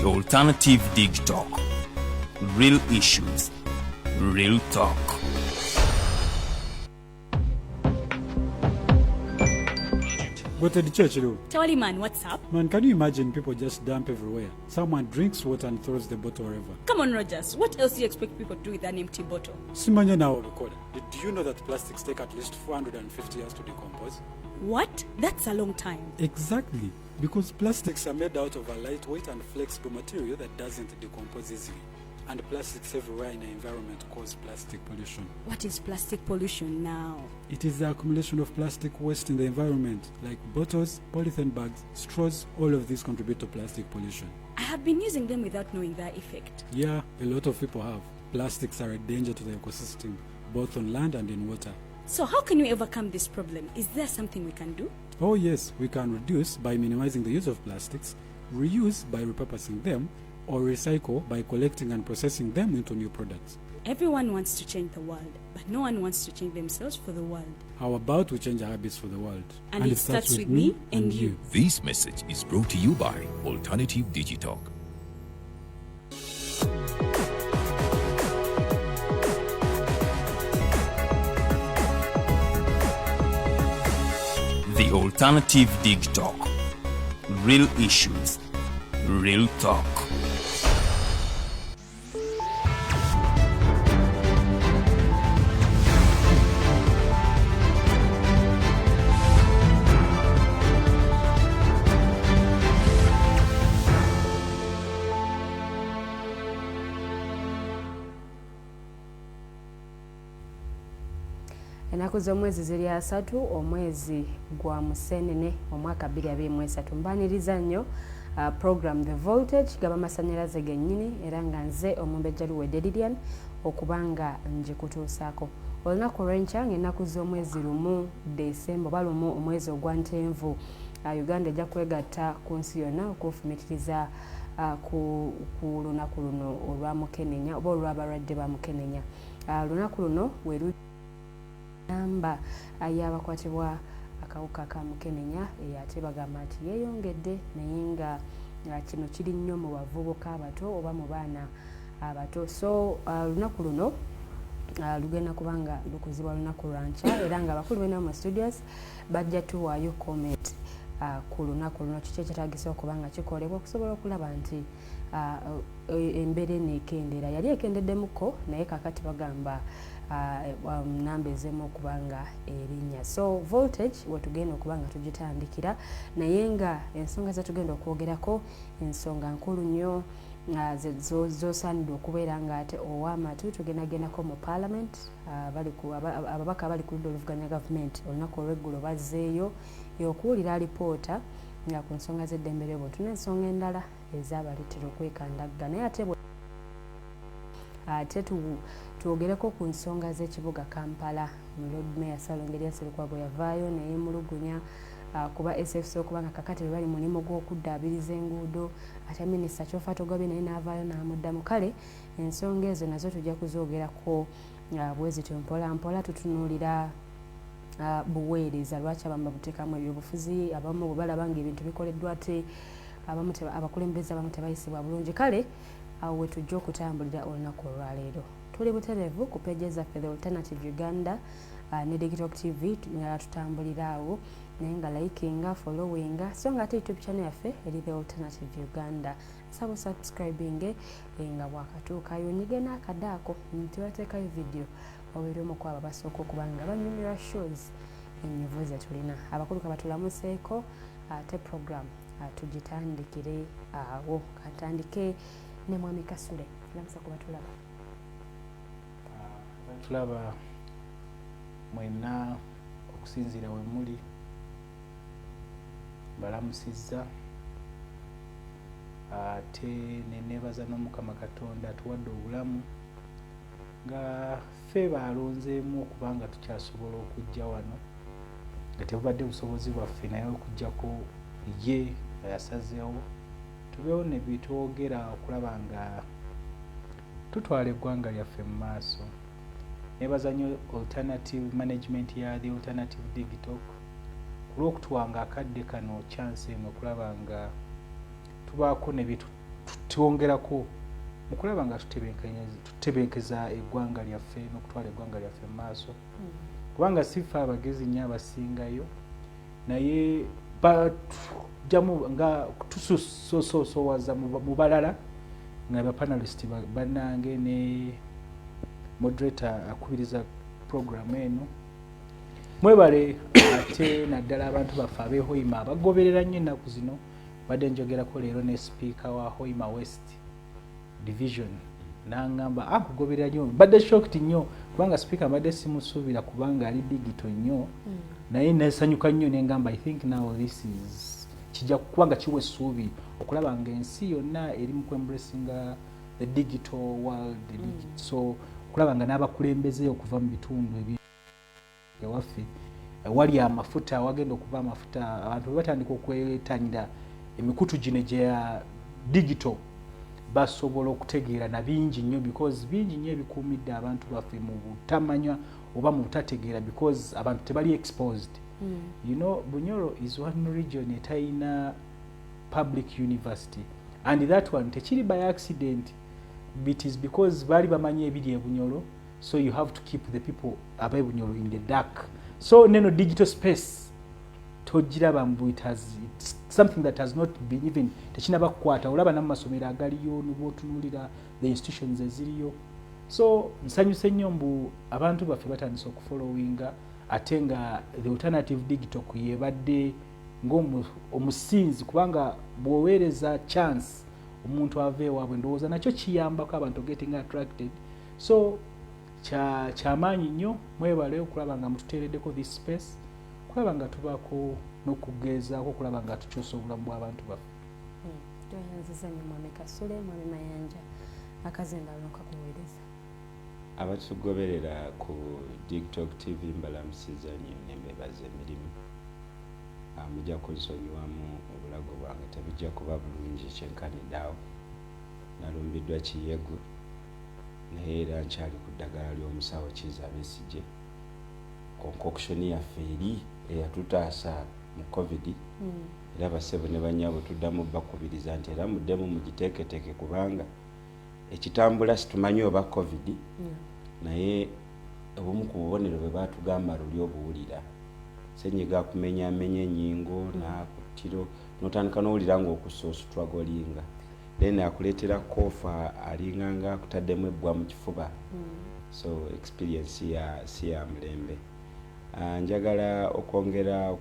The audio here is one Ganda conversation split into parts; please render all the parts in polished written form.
The Alternative Dig Talk. Real issues, real talk. Go to the church, though. Tawali man, what's up? Man, can you imagine people just dump everywhere? Someone drinks water and throws the bottle wherever. Come on, Rogers. What else do you expect people to do with an empty bottle? Simanya now, do you know that plastics take at least 450 years to decompose? What? That's a long time. Exactly. Because plastics are made out of a lightweight and flexible material that doesn't decompose easily. And plastics everywhere in the environment cause plastic pollution. What is plastic pollution now? It is the accumulation of plastic waste in the environment, like bottles, polythene bags, straws. All of these contribute to plastic pollution. I have been using them without knowing their effect. Yeah, a lot of people have. Plastics are a danger to the ecosystem, both on land and in water. So how can we overcome this problem? Is there something we can do? Oh yes, we can reduce by minimizing the use of plastics, reuse by repurposing them, or recycle by collecting and processing them into new products. Everyone wants to change the world, but no one wants to change themselves for the world. How about we change our habits for the world? And it starts with me and you. This message is brought to you by Alternative Digitalk. The Alternative Dig Talk. Real issues, real talk. Ennaku z'omwezi ziri 3 omwezi gwa Musenene omwaka 2023 mbaniriza nnyo program The Voltage gaba masanyalaze gennyini era nga nze omumbejja Luwedde Lilian okubanga nje kutuusaako olunaku olw'enkya ng'ennaku z'omwezi lumu Desemba oba lumu omwezi ogwa Ntenvu Uganda ejja kwegatta ku nsi yonna okufumitiriza ku lunaku luno olwa Mukenenya oba olw'abalwadde ba Mukenenya. Lunaku luno weru namba y'abakwatibwa akawuka ka Mukenenya ate bagamba nti yeeyongedde naye nga kino kiri nnyo mu bavubuka abato oba mu baana abato. So lunaku luno lugenda kubanga lukuzibwa lunaku lwa nkya era nga abakulu bena mu studios bajja tuwaayo comment ku lunaku luno kiki ekyetaagisa okubanga kikolebwa okusobola okulaba nti embeera eneekendera yali ekendeddemuko naye kakati bagamba namba ezemu okubanga erinnya. So Voltage wetugenda okubanga tugitandikira naye nga ensonga zetugenda okwogerako ensonga nkulu nnyo zosaanidde okubeera nga ate ow'amatu tugendagendako mu Parliament ababaka bali ku ludda oluvuganya gavumenti olunaku olw'eggulo bazzeeyo okuwulira alipoota nga ku nsonga z'eddembe ly'obuntu n'ensonga endala ezabaleetera okwekandagga naye ate twogereko ku nsonga z'ekibuga Kampala mu Lord Mayor Salongeria Serukwago yavaayo neyemulugunya kuba SFC okubanga kakati bwe bali mulimu gw'okuddaabiriza enguudo ate minisita Kyofa Togobe naye n'avaayo n'amuddamu. Kale ensonga ezo nazo tujja kuzoogerako bwe zityo mpola mpola tutunuulira buweereza lwaki abamu babuteekamu ebyobufuzi abamu bwe balaba nga ebintu bikoleddwa ate abakulembeze abamu tebayisibwa bulungi. Kale awo we tujja okutambulira olunaku olwaleero. Tuli buterevu ku peeji zaffe The Alternative Uganda ne Digital TV nga tutambulira awo naye nga likinga followinga so nga ate YouTube channel yaffe eri The Alternative Uganda sabo subscribing nga bwakatuukayo nyige n'akadaako nti bateekayo video obeera omu ku abo basooka okubanga banyumirwa shows enyivu ze tulina. Abakulu kabatulamuseeko ate program tugitandikire awo. Katandike ne mwami Kasule lamusa kuba tulaba tulaba mwena okusinziira we muli balamusizza ate neneebaza n'Omukama Katonda atuwadde obulamu nga ffe balonzeemu okubanga tukyasobola okujja wano nga tebubadde busobozi bwaffe naye okugjako ye yasazeewo tubeewo ne bitwogera okulaba nga tutwala eggwanga lyaffe mu maaso. Neebaza nnyo alternative management ya The Alternative Digital ku lw'okutuwanga akadde kano chance eno okulaba nga tubaako ne twongerako mukulaba nga tutebenkeza eggwanga lyaffe n'okutwala eggwanga lyaffe mu maaso kubanga sifa abagezi nnyo abasingayo naye jamu nga tusosowaza mu balala nga bapanalist bannange ne moderator akubiriza program eno mwebale ate naddala abantu baffe abehoima abagoberera nnyo ennaku zino badde njogerako leero ne speaker wa Hoima West Division nangamba kugoberera nnyo badde shocked nnyo kubanga speaker badde simusuubira kubanga ali digital nnyo naye nesanyuka nnyo nengamba I think now this is kijja kubanga kiwa essuubi okulaba nga ensi yonna eri mu kwembracinga the digital world so okulaba nga n'abakulembeze okuva mu bitundu ewaffe wali amafuta wagenda okuva amafuta abantu batandika okwetanyira emikutu gino gya digital basobola okutegeera na bingi nnyo because bingi nnyo ebikuumidde abantu baffe mu butamanya oba mu butategeera because abantu tebali exposed. You know, Bunyoro is one region etayina public university and that one tekiri by accident, it is because bali bamanyi ebiri e Bunyoro, so you have to keep the people abai Bunyoro in the dark. So neno digital space tojiraba mbu it's something that has not been even tekinaba kukwata olaba n'amasomero agaliyo n'obotunulira the institutions eziriyo. So nsanyuse nnyo mbu abantu baffe batandise okufollowinga ate nga the alternative digital kuyebadde ng'omusinzi kubanga bw'oweereza chance omuntu ave ewaabwe ndowooza nakyo kiyambako abantu getting attracted. So kyamaanyi nnyo mwebale okulaba nga mututeereddeko this space kulaba nga tubaako n'okugezaako okulaba nga tukyusa obulamu bw'abantu baffe. Toyanziza nnyo Mwami Kasule, Mwami Mayanja, akazendalo kakuweereza. Abatugoberera ku TikTok TV mbalamusiza nnyo nembeebaza emirimu. Mujja kunsonyiwamu obulago bwange tebujja kuba bulungi kyenkaniddaawo. Nalumbiddwa Kiyegu naye era nkyali ku ddagala ly'omusawo Kiza Besigye. Concoction yaffe eri eyatutaasa mu COVID era bassebo ne bannyabo tuddamu bakubiriza nti era muddemu mugiteeketeeke kubanga ekitambula situmanyi oba COVID naye obumu ku bubonero bwe baatugamba luli obuwulira senyiga akumenyaamenya ennyingo nakutiro notandika n'owulira ng'okussa osutwagolinga then akuleetera kofa alinga nga akutaddemu ebbwa mu kifuba. So experience si ya mulembe. Njagala okwongera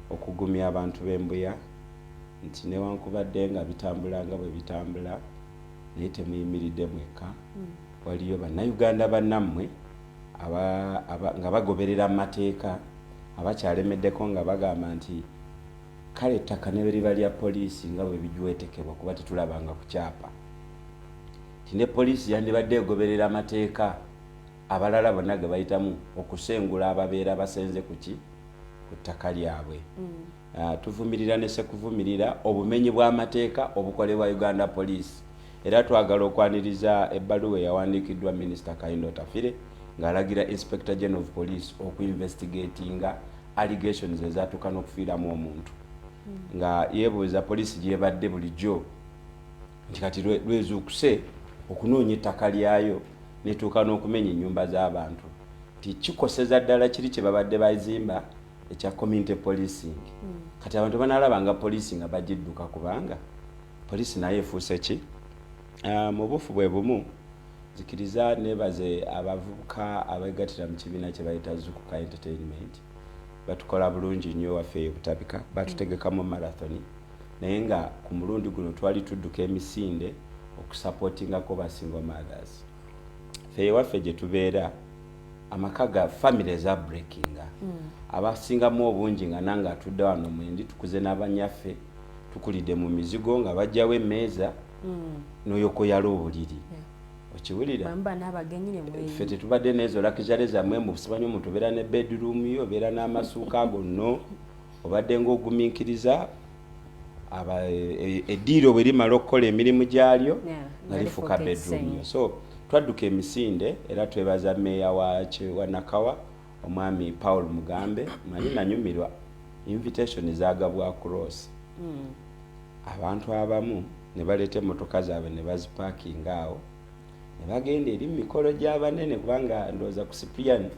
okugumya abantu b'embuya nti newankubadde nga bitambula nga bwe bitambula naye temuyimiridde mwekka. Waliyo bannaUganda bannammwe nga bagoberera amateeka abakyalemeddeko nga bagamba nti kale ettaka ne bwe lya poliisi nga bwe bijwetekebwa kuba tetulabanga ku kyapa nti ne poliisi yandibadde egoberera amateeka abalala bonna ge bayitamu okusengula ababeera basenze ku ttaka lyabwe. Tuvumirira ne sekuvumirira obumenyi bw'amateeka obukolebwa Uganda Police era twagala okwaniriza ebbaluwa eyawandiikiddwa Minisita Kayindo Tafire ng'alagira Inspector General of Police okuinvestigatinga allegations ezaatuuka n'okufiiramu omuntu nga yeebuuza poliisi gyebadde bulijjo nti kati lwezuukuse okunoonya ettaka lyayo netuuka n'okumenya ennyumba z'abantu nti kikoseza ddala kiri kye babadde bazimba ekya community policing. Kati abantu banaalabanga poliisi nga bagidduka kubanga poliisi naye efuuse ki mu bufu bwe bumu zikiriza nebaze abavubuka abeegattira mu kibiina kye bayita Zukuka Entertainment batukola bulungi nnyo waffe ebutabika batutegekamu marathoni naye nga ku mulundi guno twali tudduka emisinde okusupportingako ba single mothers. Ffe waffe gye tubeera amaka ga families are breaking abasingamu obungi nga nange atudde wano mwendi tukuze n'abanyaffe tukulidde mu mizigo nga bajjawo emmeeza n'oyokoyala obuliri okiwulira ffe tetubadde n'ezo lakizale zammwe mu busibanyi omuntu obeera ne bedroom yo obeera n'amasuuka ago nno obadde ng'ogumiikiriza eddiiro bwe limala okukola emirimu gyalyo nga lifuka bedroom yo. So twadduka emisinde era twebaza meeya wa Nakawa omwami Paul Mugambe manyi nanyumirwa invitation ezagabwa cross abantu abamu ne baleeta emmotoka zaabwe ne bazipaakinga awo ne bagenda eri mikolo gy'abanene kubanga ndowooza ku Cyprian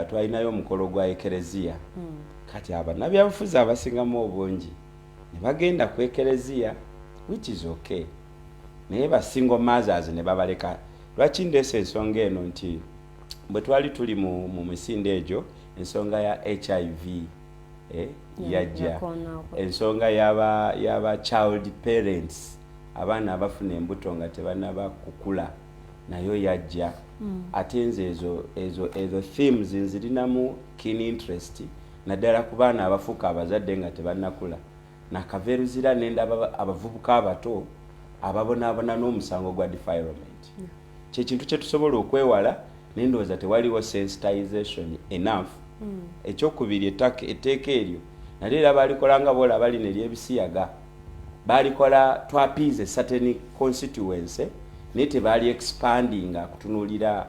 twalinayo omukolo gwa ekereziya kati abannabyabufuzi abasingamu obungi ne bagenda ku ekereziya which is okay naye basingle mothers ne babaleka. Lwaki ndeesa ensonga eno nti bwe twali tuli mu misinde egyo ensonga ya HIV yajja, ensonga yaba child parents abaana abafuna embuto nga tebannaba kukula nayo yajja. Ate nze ezo themes nzirinamu keen interest naddala ku baana abafuuka abazadde nga tebannakula nakaveeruzira nendaba abavubuka abato ababonaabona n'omusango gwa defilement. Kyekintu kye tusobola okwewala nendowooza tewaliwo sensitization enough. Ekyokubiri etteeka eryo nalyo era baalikolanga boola bali neryebisiyaga baalikola twapiize certain constituency naye tebaali expandinga kutunuulira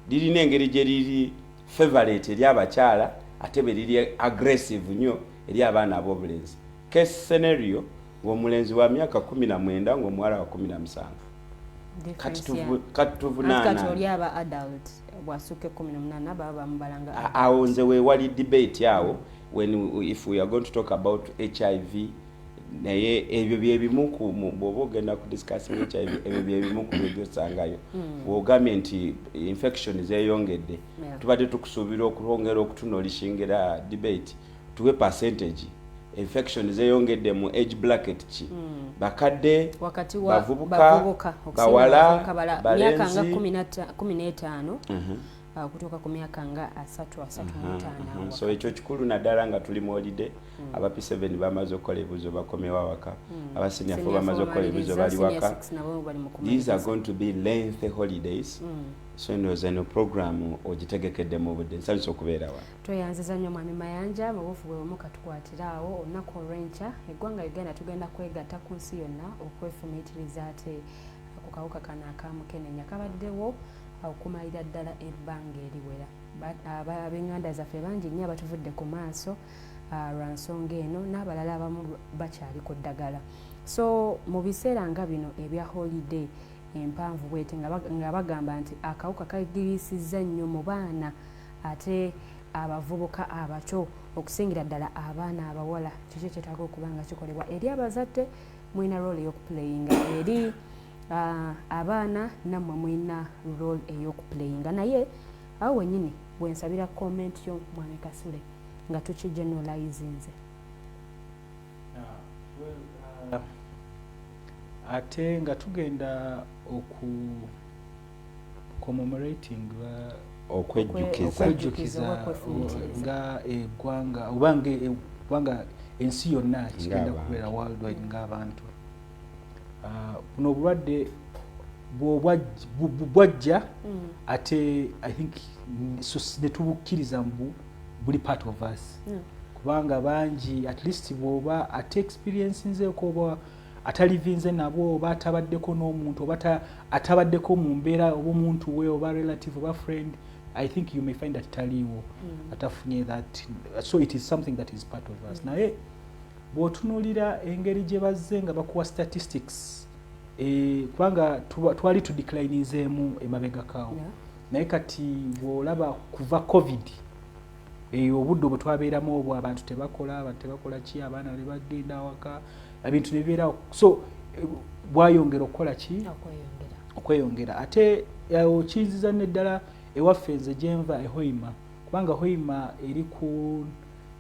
lirina engeri gye liri favorite eri abakyala ate bwe liri aggressive nnyo eri abaana ab'obulenzi. Case scenario ng'omulenzi wa myaka 19 ng'omuwala wa 17 kati tuvunaana awo nze weewali debate awo if we are going to talk about HIV naye ebyo byebimu bw'oba ogenda ku discussing HIV ebyo byebimu ku byosangayo bw'ogambye nti infection zeeyongedde tubadde tukusuubira okwongera okutunolishingira debate tuwe percentage infection zeeyongedde mu age bracket ki bakadde bavubuka bawala balenzi 15 kutoka ku myaka nga 35. So ekyo kikulu naddala nga tuli mu holiday aba P7 bamaze okukola ebibuzo bakomewo awaka abasenior fo bamaze okukola ebibuzo bali waka. These are going to be lengthy holidays. So ndowooza eno program ogitegekedde mu budde nsanyusa okubeera wa tweyanziza nnyo mwami Mayanja mu bufu bwe muka tukwatirawo olunaku olw'enkya eggwanga Uganda tugenda kwegatta ku nsi yonna okwefumiitiriza ate ku kawuka kano akamukenenya kabaddewo okumalira ddala ebbanga eriwera. Ab'enganda zaffe bangi nnyo abatuvudde ku maaso lwa nsonga eno n'abalala abamu bakyali ku ddagala. So mu biseera nga bino ebya holiday empanvu bwete nga bagamba nti akawuka kagirisizza nnyo mu baana ate abavubuka abato okusingira ddala abaana abawala. Kiki kyetaaga okuba nga kikolebwa eri abazadde mwina role ey'okuplayinga eri abaana nammwe mwina role ey'okuplayinga naye awo wennyini bwensabira comment yo mwami Kasule nga tukigeneralizinze. Ate nga tugenda commemorating okwejjukiza nga eggwanga obanga ensi yonna kigenda kubeera worldwide ng'abantu. Buno obulwadde bwajja ate I think netubukkiriza mbu buli part of us kubanga bangi at least bw'oba ate experience nzeeko oba atalivinze nabo oba atabaddeko n'omuntu oba atabaddeko mu mbeera oba omuntu we oba relative oba friend, I think you may find that taliwo atafunye that, so it is something that is part of us. Naye bw'otunuulira engeri gye bazze nga bakuwa statistics kubanga twali tudeclinizeemu emabegakaawo naye kati bw'olaba kuva covid obudde obwe twabeeramu obwo abantu tebakola ki abaana ne bagenda awaka ebintu ne bibeerawo, so bwayongera okukola ki okweyongera. Ate kiyinziza neddala ewaffe nze gyenva ehoima kubanga hoima eri ku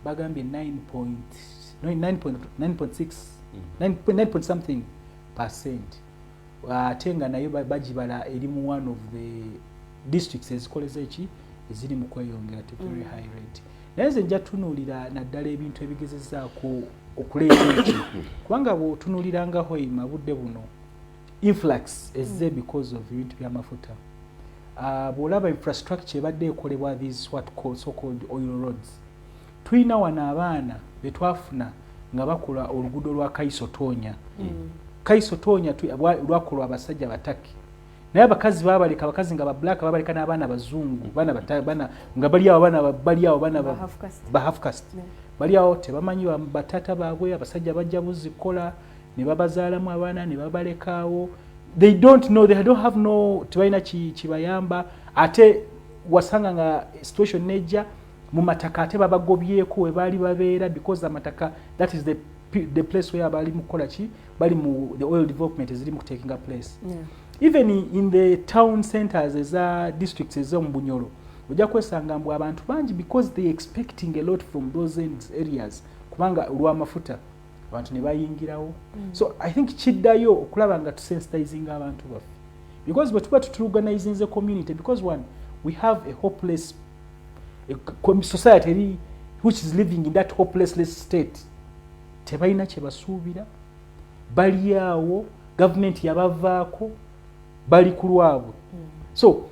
bagambye 9.6 something percent ate nga nayo bagibala eri mu one of the districts ezikoleza eki eziri mu kweyongera at a very high rate. Naye nze nja tunuulira naddala ebintu ebigezezaako okuleeta eki kubanga bw'otunuulira nga hoima budde buno influx ezze because of ebintu by'amafuta. Bw'olaba infrastructure ebadde ekolebwa these what so called oil roads, tulina wano abaana be twafuna nga bakola oluguudo lwa Kaisotonya. Kaisotonya lwakolwa abasajja bataki naye abakazi babaleka, abakazi nga bablack babaleka n'abaana bazungu bana nga bali awo bana ba half caste bali awo tebamanyi batata baabwe, abasajja bajja buzikola ne babazaalamu abaana ne babalekaawo. They don't know, they don't have no tebalina kibayamba. Ate wasanga nga situation nejja mu mataka ate babagobyeko we baali babeera because amataka, that is the place where bali mukola ki bali mu the oil development is really taking a place. Yeah. Even in the town centers eza districts ezo mu Bunyoro ojja kwesanga mbu abantu bangi because they expecting a lot from those areas kubanga lw'amafuta abantu ne bayingirawo. So I think kiddayo okulaba nga tusensitizing abantu baffe because bwe tuba tuorganizing the community, because one, we have a hopeless society which is living in that hopeless state. Tebalina kye basuubira, bali awo, government yabavaako, bali ku lwabwe. So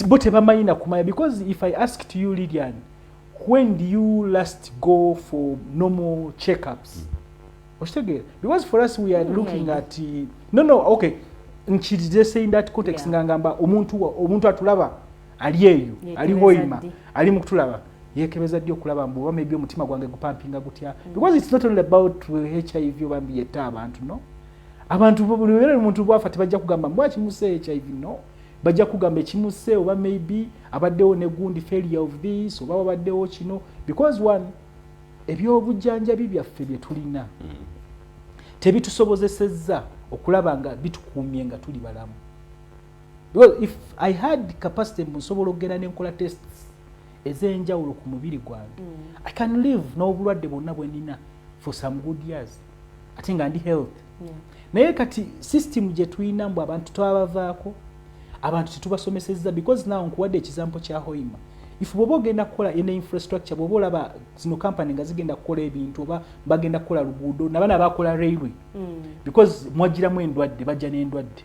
bo tebamanyi na kumanya, because if I ask to you, Lydian, when do you last go for normal checkups? Because for us we are looking at okay, nchirize saying that context ngamba omuntu atulaba ali eyo ali hoima ali mukutulaba yekebezadde okulaba mbu maybe omutima gwange gupampinga gutya, because it's not only about HIV obambi yetta abantu, no, abantu buli omuntu bwafa tebajja kugamba mwaki muse HIV, no, bajja kugamba ekimuse oba maybe abaddewo ne gundi failure of this oba abaddewo kino, because one, ebyobujjanjabi byaffe bye tulina tebitusobozesezza okulaba nga bitukuumye nga tuli balamu. Because if I had capacity nsobola okugenda n'enkola tests ez'enjawulo ku mubiri gwange, I can live n'obulwadde bwonna bwe nina for some good years ate nga ndi health. Naye kati system gye tulina mbu abantu twabavaako, abantu tetubasomesezza, because now nkuwadde ekizampo kya Hoima. If bwoba ogenda kukola ene infrastructure, bwoba olaba zino company nga zigenda kukola ebintu oba bagenda kukola luguudo nabana bakola railway, because mwagiramu endwadde, bajja n'endwadde,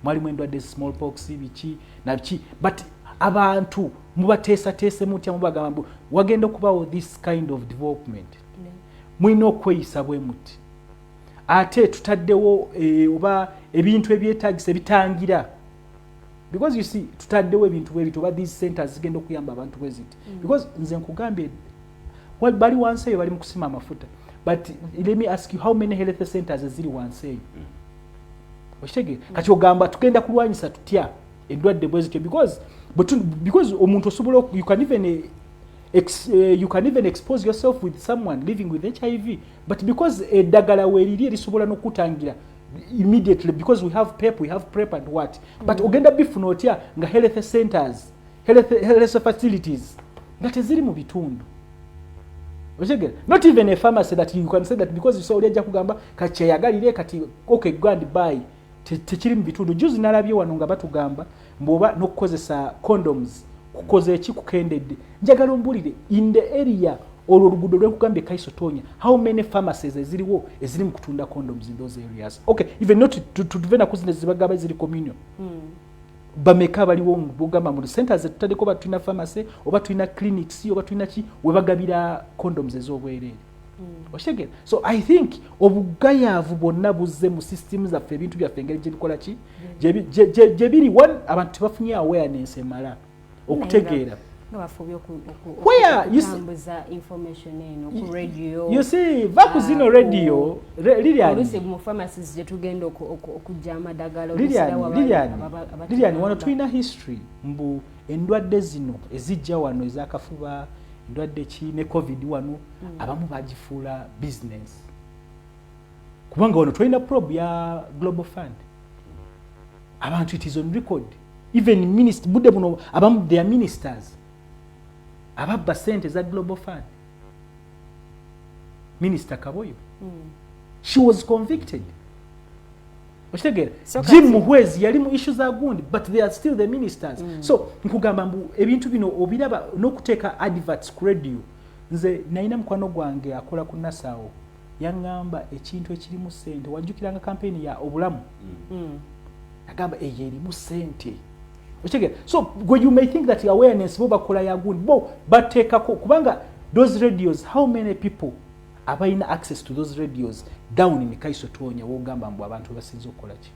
mwalimu endwadde smallpox biki na biki, but abantu mubateesateese mutya mubagamba mbu wagenda okubawo this kind of development, mulina okweyisa bwe muti. Ate tutaddewo oba ebintu ebyetaagisa bitangira, because you see tutaddewo ebintu bwe bito oba these centers zigenda okuyamba abantu bwe ziti, because nze nkugambye bali wansi eyo bali mu kusima amafuta, but let me ask you, how many health centers ziri wansi eyo? Okitegere kati ogamba tugenda kulwanyisa tutya endwadde bwe zityo, because omuntu osobola, you can even expose yourself with someone living with HIV, but because eddagala weeriri lisobola n'okutangira immediately, because we have PrEP and what, but ogenda bifuna otya nga health centers, health facilities nga teziri mu bitundu. Not even a pharmacy that you can say that because you saw olijja kugamba kati yagalire kati okay go and buy, tekiri mu bitundu. Juzi nalabye wano nga batugamba mboba n'okukozesa condoms kukoze eki kukendedde. Njagala ombulire in the area olwo oluguudo lwekugambye Kaisotonya, how many pharmacies eziriwo eziri mu kutunda condoms in those areas? Okay, even not to kuzine zibagaba eziri communion. Bameka baliwo bugamba mu centers tutadeko ba tulina pharmacy oba tulina clinics oba tulina ki webagabira condoms ez'obwerere. Oshegera. So I think obugayavu bonna buzze mu systems zaffe, ebintu byaffe engeri gye bikola ki gye biri, one, abantu tebafunye awareness emala okutegeera. Where you information ku radio, you see vakuzino radio mu pharmacies je tugenda okujama dagalo Lydian wano tulina history mbu endwadde zino ezijja wano ezakafuba, endwadde ki ne covid wano abamu bagifuula business kubanga wano tulina probe ya Global Fund, abantu it is on record, even minister budde buno abamu their ministers ababba sente za Global Fund. Minister Kaboyo, she was convicted. Okitegera, Jim Muhwezi yali mu issues za gundi, but they are still the ministers. So nkugamba mbu ebintu bino obiraba n'okuteeka adverts ku radio. Nze nalina mukwano gwange akola ku Nassau yangamba ekintu ekirimu sente, wajjukiranga campaign ya obulamu, agamba eyo erimu sente. So when you may think that awareness bo bakola ya gundi bo bateekako kubanga those radios, how many people abayina access to those radios down in Kaisotonya wogamba mbu abantu basinze okukola ki?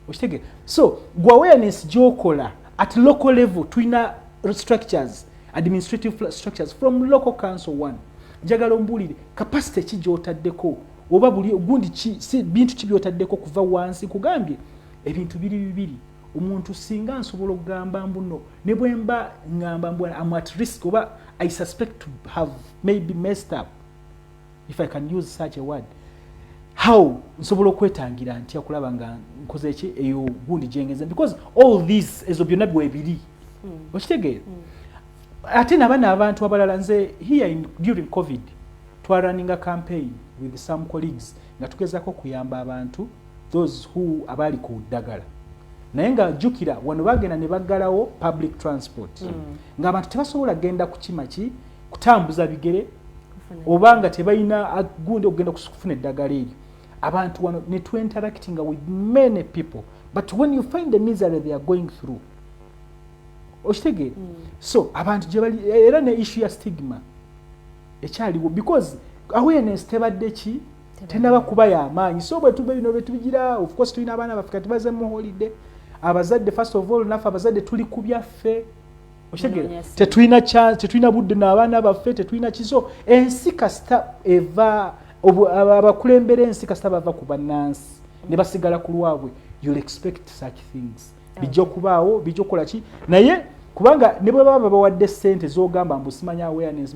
Okitegere. So awareness gyokola at local level tulina structures, administrative structures from local council one. Njagala ombulire capacity ki gy'otaddeko oba buli gundi si bintu kibyotaddeko kuva wansi kugambye ebintu bibiri omuntu singa nsobola okugamba mbuno ne bwemba ngamba mbu I'm at risk oba I suspect to have maybe messed up, if I can use such a word, how nsobola okwetangira ntya kulaba nga nkoze ki eyo gundi gyengeza, because all this ezo byonna bwebiri okitegeera. Ate nabana abantu abalala nze here during COVID running a campaign with some colleagues nga tugezako kuyamba abantu those who abali ku ddagala naye nga jukira wano bagenda ne baggalawo public transport nga abantu tebasobola genda kukima ki kutambuza bigere obanga tebalina gundi okugenda kufuna eddagala eryo. Abantu wano ne tu interacting with many people, but when you find the misery they are going through okitegeera. So abantu gye bali era ne issue ya stigma ekyaliwo because awareness tebadde ki tenaba kuba y'amaanyi. So bwe tube bino betubigira, of course tulina abaana baffe kati baze mu holiday, abazadde first of all nafe abazadde tuli ku byaffe okitegeera, tetulina chance, tetulina budde n'abaana baffe, tetulina kiso ensi kasita eva abakulembera ensi kasita bava ku bannansi ne basigala ku lwabwe, you'll expect such things bijja okubaawo, bijja okukola ki naye kubanga ne bwe baba bawadde ssente z'ogamba mbu simanya awareness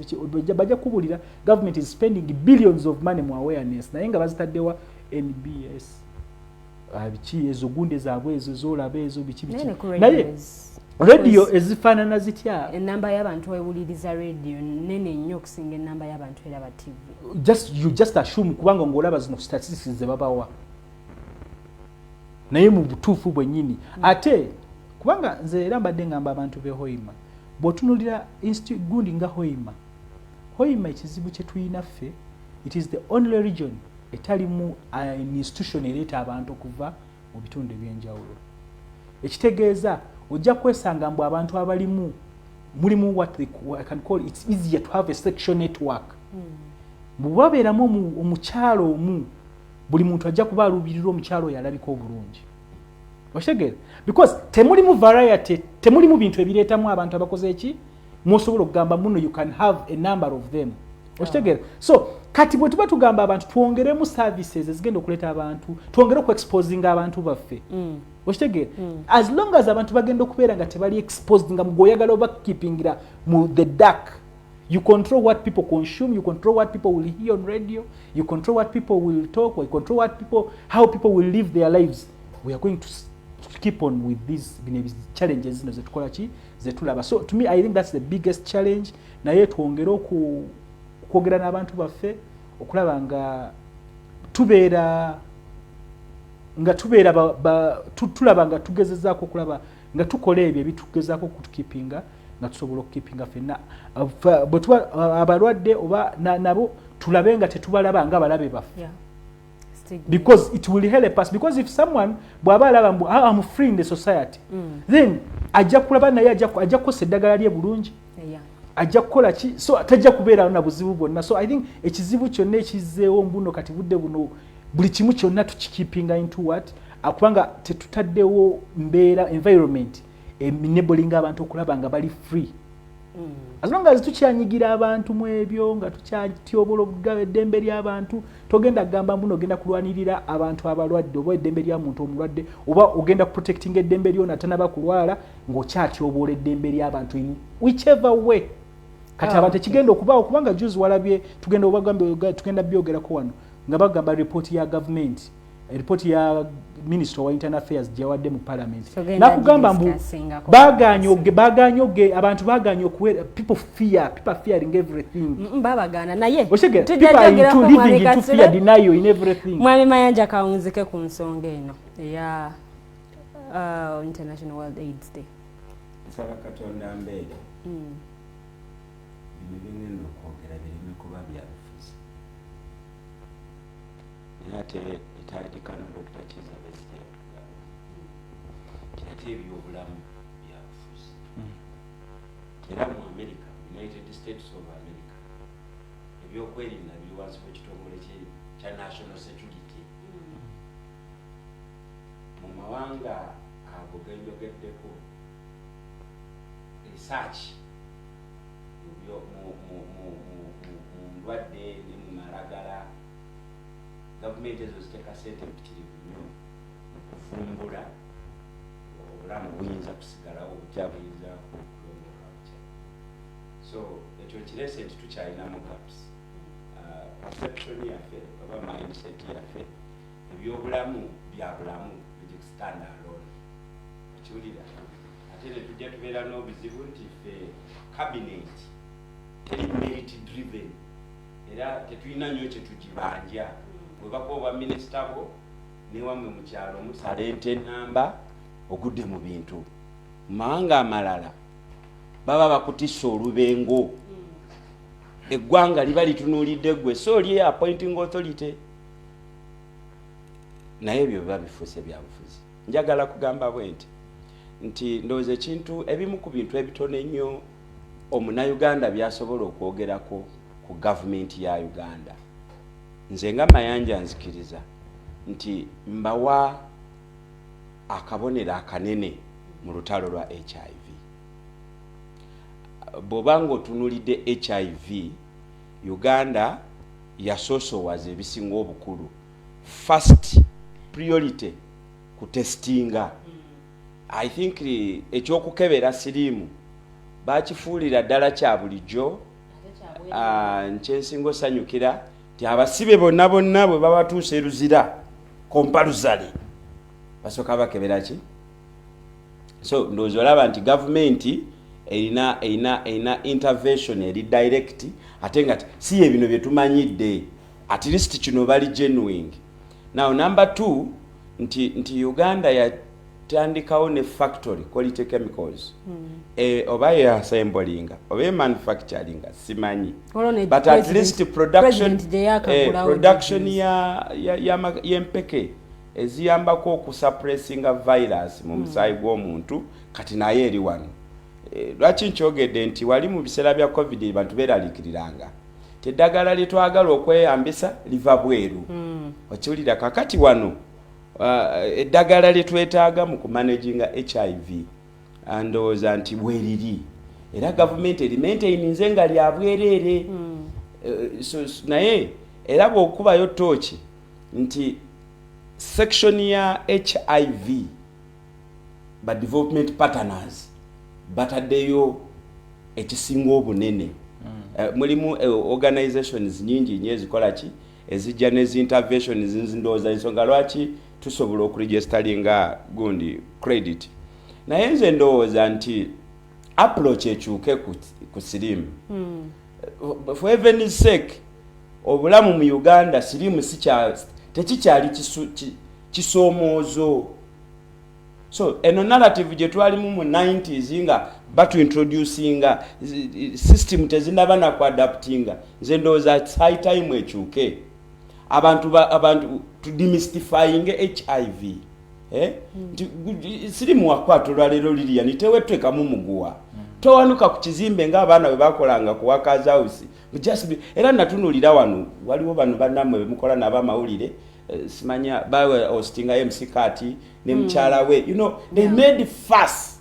bajja kubulira government is spending billions of money mu awareness naye nga bazitaddewa NBS biki ezo gunde zaabwe ezo zolaba ezo biki naye radio ezifaanana zitya enamba y'abantu ewuliriza radio nene nnyo okusinga enamba y'abantu eraba TV. You just assume kubanga ng'olaba zino statistics ze babawa naye mu butuufu bwennyini ate kubanga nze era mbadde ngamba abantu be Hoima bw'otunulira gundi nga Hoima ekizibu kye tulina ffe, it is the only region etalimu an institution ereeta abantu okuva mu bitundu ebyenjawulo. Ekitegeeza ojja kwesanga mbu abantu abalimu mulimu what I can call it's easier to have a section network. Bwe babeeramu omukyalo omu buli muntu ajja kuba aluubirira omukyalo yalabika obulungi okitegeera because temulimu variety, temulimu bintu ebireetamu abantu abakoze eki musobola okugamba muno you can have a number of them okitegeera. So kati bwe tuba tugamba abantu twongeremu services ezigenda okuleeta abantu, twongere ku exposing abantu baffe okitegeera as long as abantu bagenda okubeera nga tebali exposed nga mugoyagala oba keepingira mu the dark. You control what people consume, you control what people will hear on radio, you control what people will talk, or you control how people will live their lives. We are going to keep on with these challenges zetulaba. So to me I think that's the biggest challenge. Naye twongere okwogera n'abantu baffe okulaba nga tubeera tulaba nga tugezezaako okulaba nga tukola ebyo ebitugezaako okutukipinga nga tusobola okukipinga ffenna bwe tuba abalwadde oba nabo tulabe nga tetubalaba nga balabe baffe because it will help us, because if someone bw'aba alaba mbu I'm free in the society then ajja kulaba naye ajja kukosa eddagala lye bulungi ajja kukola ki so tajja kubeera na buzibu bwonna. So I think ekizibu kyonna ekizzeewo mbuno kati budde buno buli kimu kyonna tukikipinga into what kubanga tetutaddewo mbeera environment enabling abantu okulaba nga bali free. As long as tukyanyigira abantu mu ebyo nga tukyatyobola okugawa eddembe ly'abantu togenda kugamba mbuno ogenda kulwanirira abantu abalwadde oba eddembe lya muntu omulwadde oba ogenda protecting eddembe lyo natanaba kulwala ng'okyatyobola eddembe ly'abantu in whichever way kati abantu tekigenda okubaawo kubanga juzi walabye tugenda byogerako wano nga bagamba report ya government report ya Minister wa Internal Affairs gyawadde mu Parliament nakugamba mbu baganyoge abantu baganyo okuwera people fearing everything babagana naye tujjagera ko living into fear denial in everything. Mwami Mayanja kawunzike ku nsonga eno ya International World AIDS Day nsaba Katonda mbeere bino okwogera birime kuba byabufuzi ate etandika na Dr. Kiza Besite kirate ebyobulamu byabufuzi era mu America, United States of America ebyokwerinda biri wansi w'ekitongole kya national security mu mawanga ago genjogeddeko research mu ndwadde ne mu malagala gavumenti ezo ziteeka ssente bukirivu nnyo okuvumbula obulamu buyinza kusigalawo obutya buyinza kulongooka butya. So ekyo kirese nti tukyalinamu gaps. Perception yaffe oba mindset yaffe ebyobulamu bya bulamu biri stand alone. Ekiwulira ate ne tujja tubeera n'obuzibu nti ffe cabinet teri merit driven era tetulina nnyo kye tugibanja. Bwe bakuba minisita bo newammwe mu kyalo musalente ennamba ogudde mu bintu. Mu mawanga amalala baba bakutissa olubengo. Eggwanga liba litunuulidde ggwe so oli appointing authority. Naye ebyo biba bifuuse byabufuzi. Njagala kugamba bwe nti ndowooza ekintu ebimu ku bintu ebitono ennyo omunnayuganda byasobola okwogerako ku gavumenti ya Uganda. Nze nga Mayanja nzikiriza nti mbawa akabonero akanene mu lutalo lwa HIV. Bw'obanga otunulidde HIV, Uganda yasoosowaza ebisinga obukulu. First priority ku testinga. I think ekyokukebera siriimu bakifuulira ddala kya bulijjo. Nkyensinga osanyukira nti abasibe bonna bwe babatuusa eruzira kompaluzali basooka bakebera ki. So ndowooza olaba nti gavumenti erina intervention eri direct ate nga si ye bino bye tumanyidde. At least kino bali genuine. Now number 2 nti Uganda yatandikawo ne factory quality chemicals. Oba ya assembling oba ya manufacturing simanyi. But at least production y'empeke eziyambako okusuppressinga virus mu musaayi gw'omuntu kati naye eri wano. Lwaki nkyogedde nti wali mu biseera bya COVID bantu beeraliikiriranga teddagala lye twagala okweyambisa liva bweru. Okiwulira kakati wano eddagala lye twetaaga mu kumanaginga HIV ndowooza nti bweriri era gavumenti erimaintaininze nga lya bwereere. Naye era bw'okubayo tooki nti section ya HIV ba development partners bataddeyo ekisinga obunene. Mulimu organizations nyingi nnyo ezikola ki ezijja n'ezi interventions ndowooza ensonga lwaki tusobola okuregisteringa gundi credit. Naye nze ndowooza nti approach ekyuke ku siriimu. For heaven's sake obulamu mu Uganda siriimu tekikyali kisoomoozo. So eno narrative gye twalimu mu 90s nga batuintroducinga system tezinaba na kuadaptinga. Nze ndowooza it's high time ekyuke. Abantu to demystifying HIV. Sirimu wakwatulwa leero liriya nitewetwekamu muguwa. Towanuka ku kizimbe ng'abaana bwe bakolanga ku Workers House. Era natunulira wano waliwo bano bannammwe bemukola n'abamawulire simanya bawe hostinga MC Kati ne mchala we. You know, they made fuss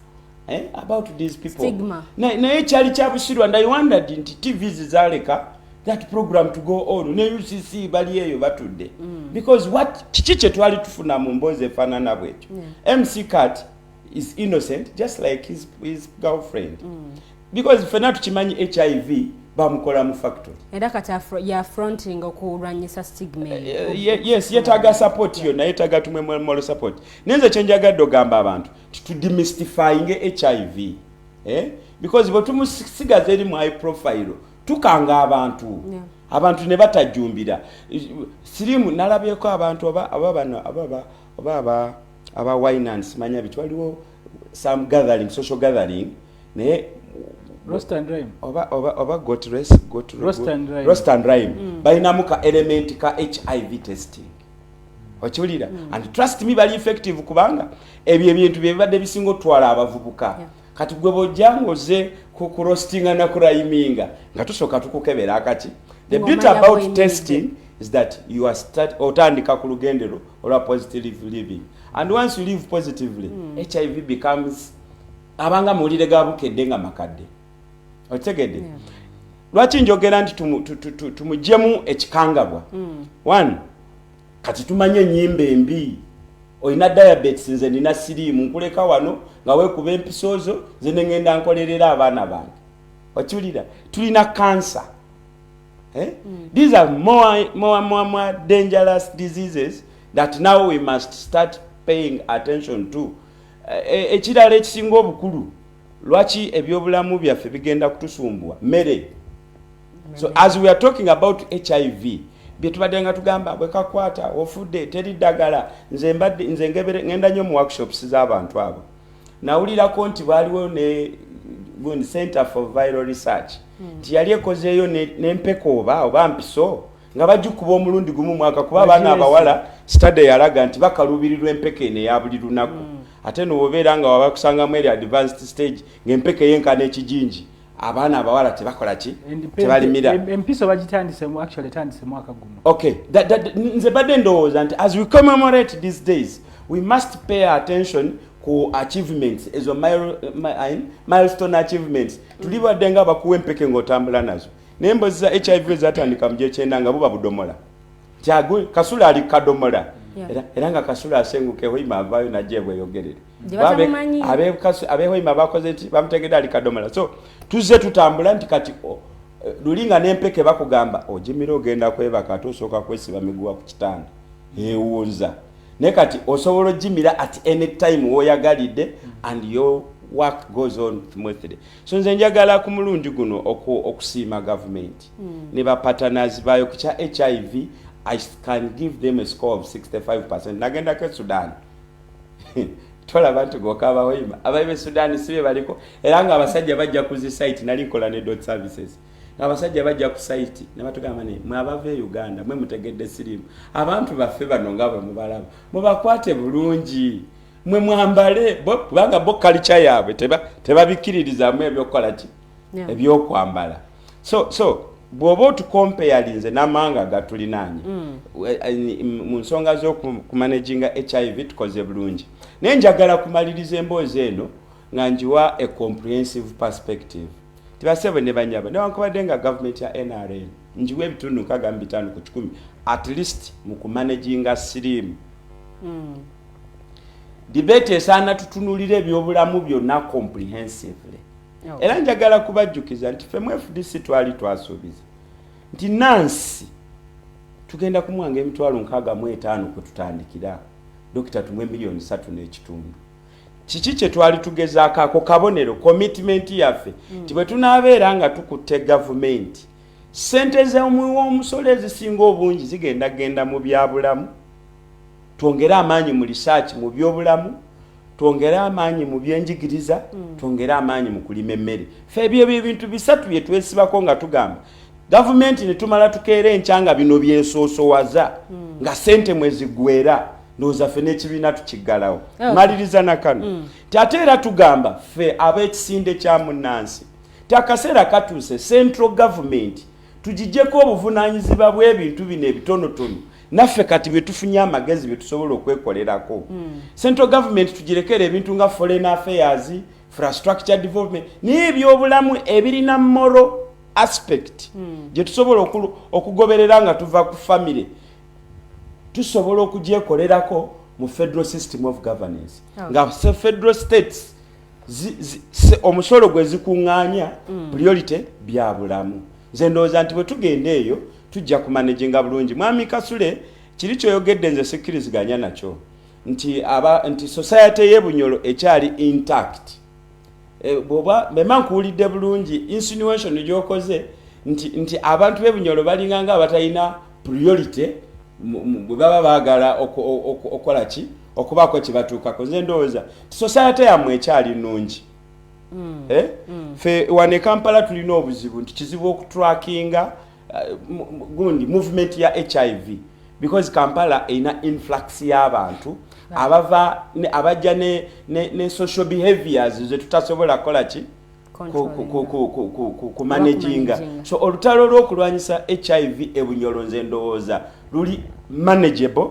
about these people. Stigma. Na chali chabusirwa and I wondered nti TV zaleka that program to go on. Ne UCC bali eyo batudde. Because what chichiche twali tufuna mu mboze fanana bwecho. MC Kati is innocent just like his girlfriend. Because fena tukimanyi HIV bamukola mu factory. Era kata ya fronting okulwanyisa stigma. Yes, yetaga support yo na yetaga tumwe moral support. Nenze kyenjagadde ogamba abantu to demystifying HIV. Because bo tumusigaze eri mu high profile tukanga abantu. Abantu ne batajumbira. Sirimu nalabyeko abantu aba winans manya bitwaliwo some gathering social gathering ne Roast and rhyme. Oba roast and rhyme. Bainamuka element ka HIV testing. Okiwulira? And trust me bali effective kubanga ebyo ebintu byebadde bisingo twala abavubuka. Kati gwe bojjangoze ku roastinga na ku rhyming nga tusoka tukukebera akati. The beauty about testing is that you are otandika ku lugendero or positive living. And once you live positively, HIV becomes abanga mulire gabukedde nga makadde. Otegede. Lwaki njogera nti tumujjemu ekikangabwa. One, kati tumanye ennyimba embi olina diabetes nze nina siriimu nkuleka wano nga weekuba empiso zo nze ne ngenda nkolerera abaana bange okiwulira tulina cancer these are more dangerous diseases that now we must start paying attention to ekirala ekisinga obukulu lwaki ebyobulamu byaffe bigenda kutusumbua mmere so as we are talking about HIV byetubadde nga tugamba bwekakwata ofudde teri ddagala nze ngenda nnyo mu workshops z'abantu abo nawulirako nti baaliwo ne Center for Viral Research nti yali ekozeeyo n'empeko oba mpiso nga bagikuba omulundi gumu mwaka kuba abaana abawala study yalaga nti bakaluubirirwa empeko eno eya buli lunaku ate n'obeera nga waba kusangamu eri advanced stage ng'empeko eyenkana ekijinji abaana abawala tebakola ki tebalimira empiso bagitandisemu actually tandise mwaka guno okay nze badde ndowooza nti as we commemorate these days we must pay attention ku achievements ezo milestone achievements tulibadde nga bakuwa empeke ng'otambula nazo naye embozi za HIV zatandika mu gyekyenda nga buba budomola kyagu Kasule ali kadomola era nga Kasule asenguke hoima avaayo najje bweyogerere abehoima bakoze nti bamutegedde ali kadomola so tuzze tutambula nti kati lulinga n'empeke bakugamba ojimira ogenda kwebaka ate osooka kwesiba miguwa ku kitanda ewuunza naye kati osobola ojimira at any time woyagalidde and your work goes on smoothly so nze njagala ku mulundi guno okusiima government ne bapatanazi bayo ku kya HIV I can give them a score of 65%. Nagenda ke Sudan. Tola abantu gokaba hoima. Abaye Sudan sibe baliko. Era nga abasajja bajja ku zi site nalikola ne dot services. Abasajja bajja ku site ne batugamba ne mwabave Uganda mwe mutegedde sirimu. Abantu baffe bano ngabo mubalaba. Mubakwate bulungi. Mwe mwambale banga bo culture yaabwe tebabikiririza mwe ebyokola ki. Ebyokwambala. So bwoba tukompayalinze n'amanga gatulinaanye mu nsonga z'okumanaginga HIV tukoze bulungi naye njagala kumaliriza emboozi eno nga njiwa a comprehensive perspective tibasebe ne banyaba newankubadde nga gavumenti ya NRM njiwa ebitundu 65 ku 10 at least mu kumanaginga siriimu debate esaana tutunulire ebyobulamu byonna comprehensively era njagala kubajjukiza nti ffe mu FDC twali twasuubiza nti nansi tugenda kumwanga emitwalo 65 kwe tutandikira dokita tumwe miliyoni 3 n'ekitundu kiki kye twali tugezaako ako kabonero commitment yaffe nti bwe tunaabeera nga tukutte gavumenti ssente z'omusolo ezisinga obungi zigenda mu byabulamu twongere amaanyi mu research mu byobulamu twongera amaanyi mu byenjigiriza twongera amaanyi mu kulima emmere fe ebyo ebintu bisatu bye twesibako nga tugamba gavumenti ne tumala tukeera enkyanga bino byesoosowaza nga sente mwezigwera ndowooza ffe n'ekibiina tukiggalawo maliriza na kano ate era tugamba ffe ab'ekisinde kya munnansi ti akaseera katuuse central government tugijjeko obuvunaanyizibwa bw'ebintu bino ebitonotono naffe kati byetufunye amagezi byetusobola okwekolerako central government tugirekera ebintu nga foreign affairs infrastructure development n'ebyobulamu ebirina moral aspect gye tusobola okugoberera nga tuva ku family tusobola okugyekolerako mu federal system of governance nga federal states omusolo gwe zikuŋŋaanya priority bya bulamu nze ndowooza nti bwe tugenda eyo tujja kumanaginga bulungi mwami Kasule kiri kyoyogedde nze sikkiriziganya nakyo nti society y'e Bunyoro ekyali intact bwoba bema nkuwulidde bulungi insinuation gyokoze nti abantu b'e Bunyoro balinga nga abatalina priority bwe baba baagala okola ki okubaako kibatuukako nze ndowooza society yammwe ekyali nnungi fe wane Kampala tulina obuzibu nti kizibu okutrackinga gundi movement ya HIV because Kampala ina influx y'abantu abajja ne social behaviors ze tutasobola kola ki ku managinga so olutalo lw'okulwanyisa HIV e Bunyoro nze ndowooza luli manageable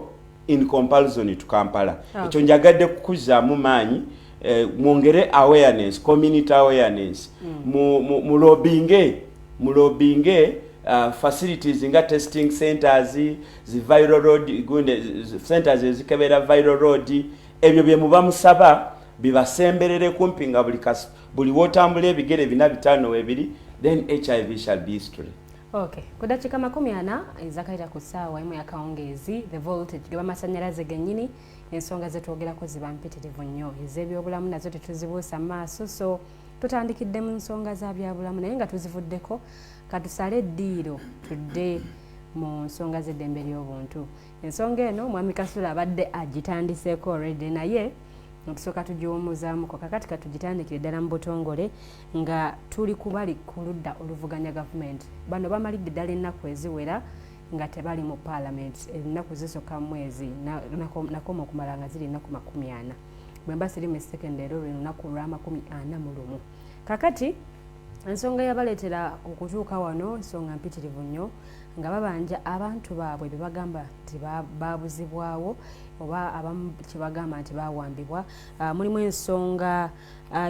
in comparison to Kampala ekyo njagadde kukuzaamu maanyi mwongere awareness community awareness mu lobbyinge facilities nga testing centers, zi viral road gunde centers ezikebera viral road, ebyo bye muba musaba bibasemberere kumpi nga buli wotambula ebigere bina bitano ebiri, then HIV shall be history. Okay, ku dakika 40 ezakaita ku ssaawa emu yakawungeezi the voltage gaba masanyalaze gennyini ensonga zetwogerako ziba mpitirivu nnyo ez'ebyobulamu nazo tetuzibuusa maaso, so tutandikidde mu nsonga za byabulamu naye nga tuzivuddeko katusale eddiiro tudde mu nsonga z'eddembe ly'obuntu. Ensonga eno mwami Kasule abadde agitandiseeko already naye tusooka tugiwumuzaamuko kakati katugitandikire ddala mu butongole nga tuli kubali ku ludda oluvuganya gavumenti. Bano bamalidde ddala ennaku eziwera nga tebali mu paalamenti, ennaku zisooka mu mwezi nakoma okumala nga ziri ennaku 40 bwemba siri mu secondary lunaku lwa 41. Kakati ensonga yabaleetera okutuuka wano nsonga mpitirivu nnyo nga babanja abantu baabwe bye bagamba nti babuzibwaawo oba abamu kye bagamba nti bawambibwa. Mulimu ensonga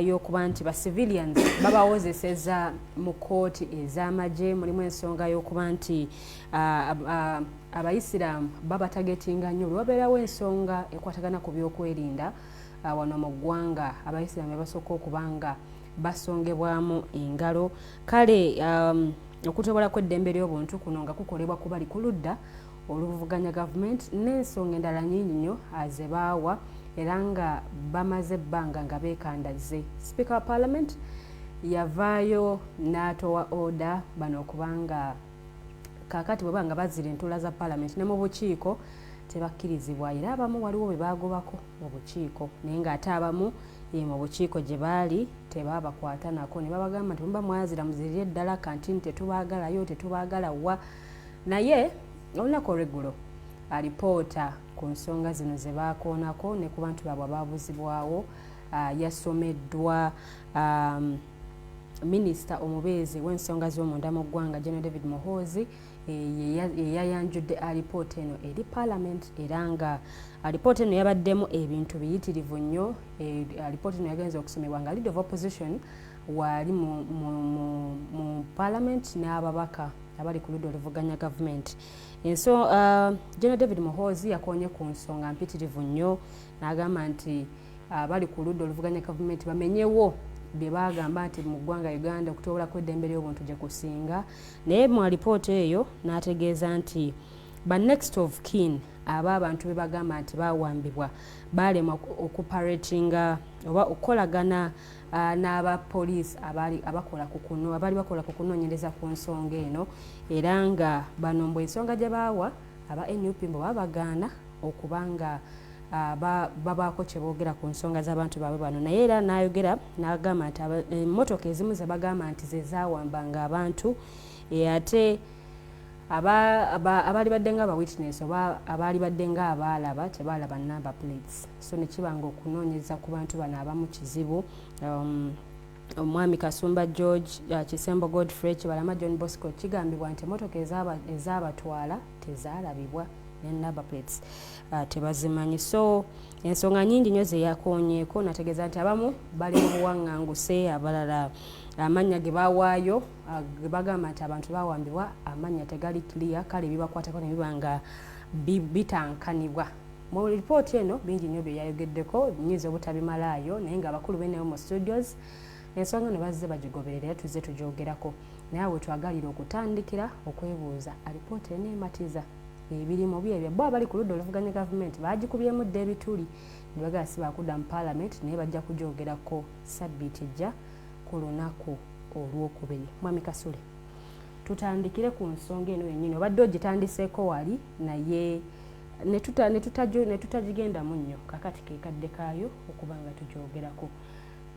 y'okuba nti ba civilians babawozeseza mu kooti ez'amagye, mulimu ensonga y'okuba nti abayisiraamu babatagetinga nnyo lwabeerawo ensonga ekwatagana ku byokwerinda wano mu ggwanga abayisiraamu basooka okubanga basongebwamu engalo. Kale okutobola kw'eddembe ly'obuntu kuno nga kukolebwa ku bali ku ludda oluvuganya gavumenti n'ensonga endala nnyingi nnyo ze baawa era nga bamaze ebbanga nga beekandaze. Speaker wa Parliament yavaayo n'atowa order bano okubanga kaakati bwe banga bazira entuula za Parliament ne mu bukiiko tebakkirizibwa, era abamu waliwo bwe baagobako mu bukiiko naye ng'ate abamu mu bukiiko gye baali tebabakwata nako ne babagamba nti muba mwazira muzirire eddala kantini tetubaagalayo tetubaagala wa. Naye olunaku olweggulo alipoota ku nsonga zino ze baakoonako ne ku bantu baabwe ababuzibwaawo yasomeddwa minisita omubeezi w'ensonga z'omunda mu ggwanga General David Muhoozi yayanjudde alipoota eno eri Parliament era nga alipoota eno yabaddemu ebintu biyitirivu nnyo. Alipoota eno yagenza okusomebwa nga leader of opposition wali mu Parliament n'ababaka abali ku ludda oluvuganya gavumenti. So General David Muhoozi yakonye ku nsonga mpitirivu nnyo n'agamba nti abali ku ludda oluvuganya gavumenti bamenyewo bye bagamba nti mu ggwanga Uganda okutobola kw'eddembe ly'obuntu gye kusinga. Naye mu alipoota eyo n'ategeeza nti ba next of kin abantu be bagamba nti bawambibwa balema okuparatinga oba okukolagana n'abapoliisi abali bakola ku kunoonyereza ku nsonga eno era nga bano mbwe ensonga gye baawa aba NUP mbo babagaana okubanga babaako kye boogera ku nsonga z'abantu baabwe bano. Naye era n'ayogera n'agamba nti emmotoka ezimu ze bagamba nti ze zaawambanga abantu ate abaali badde nga aba-witness oba abaali badde nga abaalaba tebaalaba number plates, so ne kibanga okunoonyeza ku bantu bano abamu kizibu. Omwami Kasumba George, Kisembo Godfrey, Kibalama John Bosco kigambibwa nti emmotoka ezaabatwala tezaalabibwa ne number plates tebazimanyi. So ensonga nnyingi nnyo ze yakoonyeeko nategeeza nti abamu bali mu buwaŋŋanguse, abalala amannya ge baawaayo ge bagamba nti abantu bawambibwa amannya tegali clear, kale bibakwatako ne biba nga bitankanibwa. Mu lipooti eno bingi nnyo bye yayogeddeko nnyinza obutabimalaayo naye nga abakulu beneyo mu studios ensonga ne bazze bagigoberera tuzze tugyogerako naye awe twagalira okutandikira okwebuuza alipoota eneematiza ebirimu byebyo bo abali ku ludda oluvuganya gavumenti baagikubyemu dda ebituli ne bagala si baakudda mu Parliament naye bajja kugyogerako sabbiiti ejja ku lunaku olwokubiri. Mwami Kasule, tutandikire ku nsonga eno yennyini obadde ogitandiseeko wali naye ne tutagigendamu nnyo kakati keekadde kaayo okuba nga tugyogerako.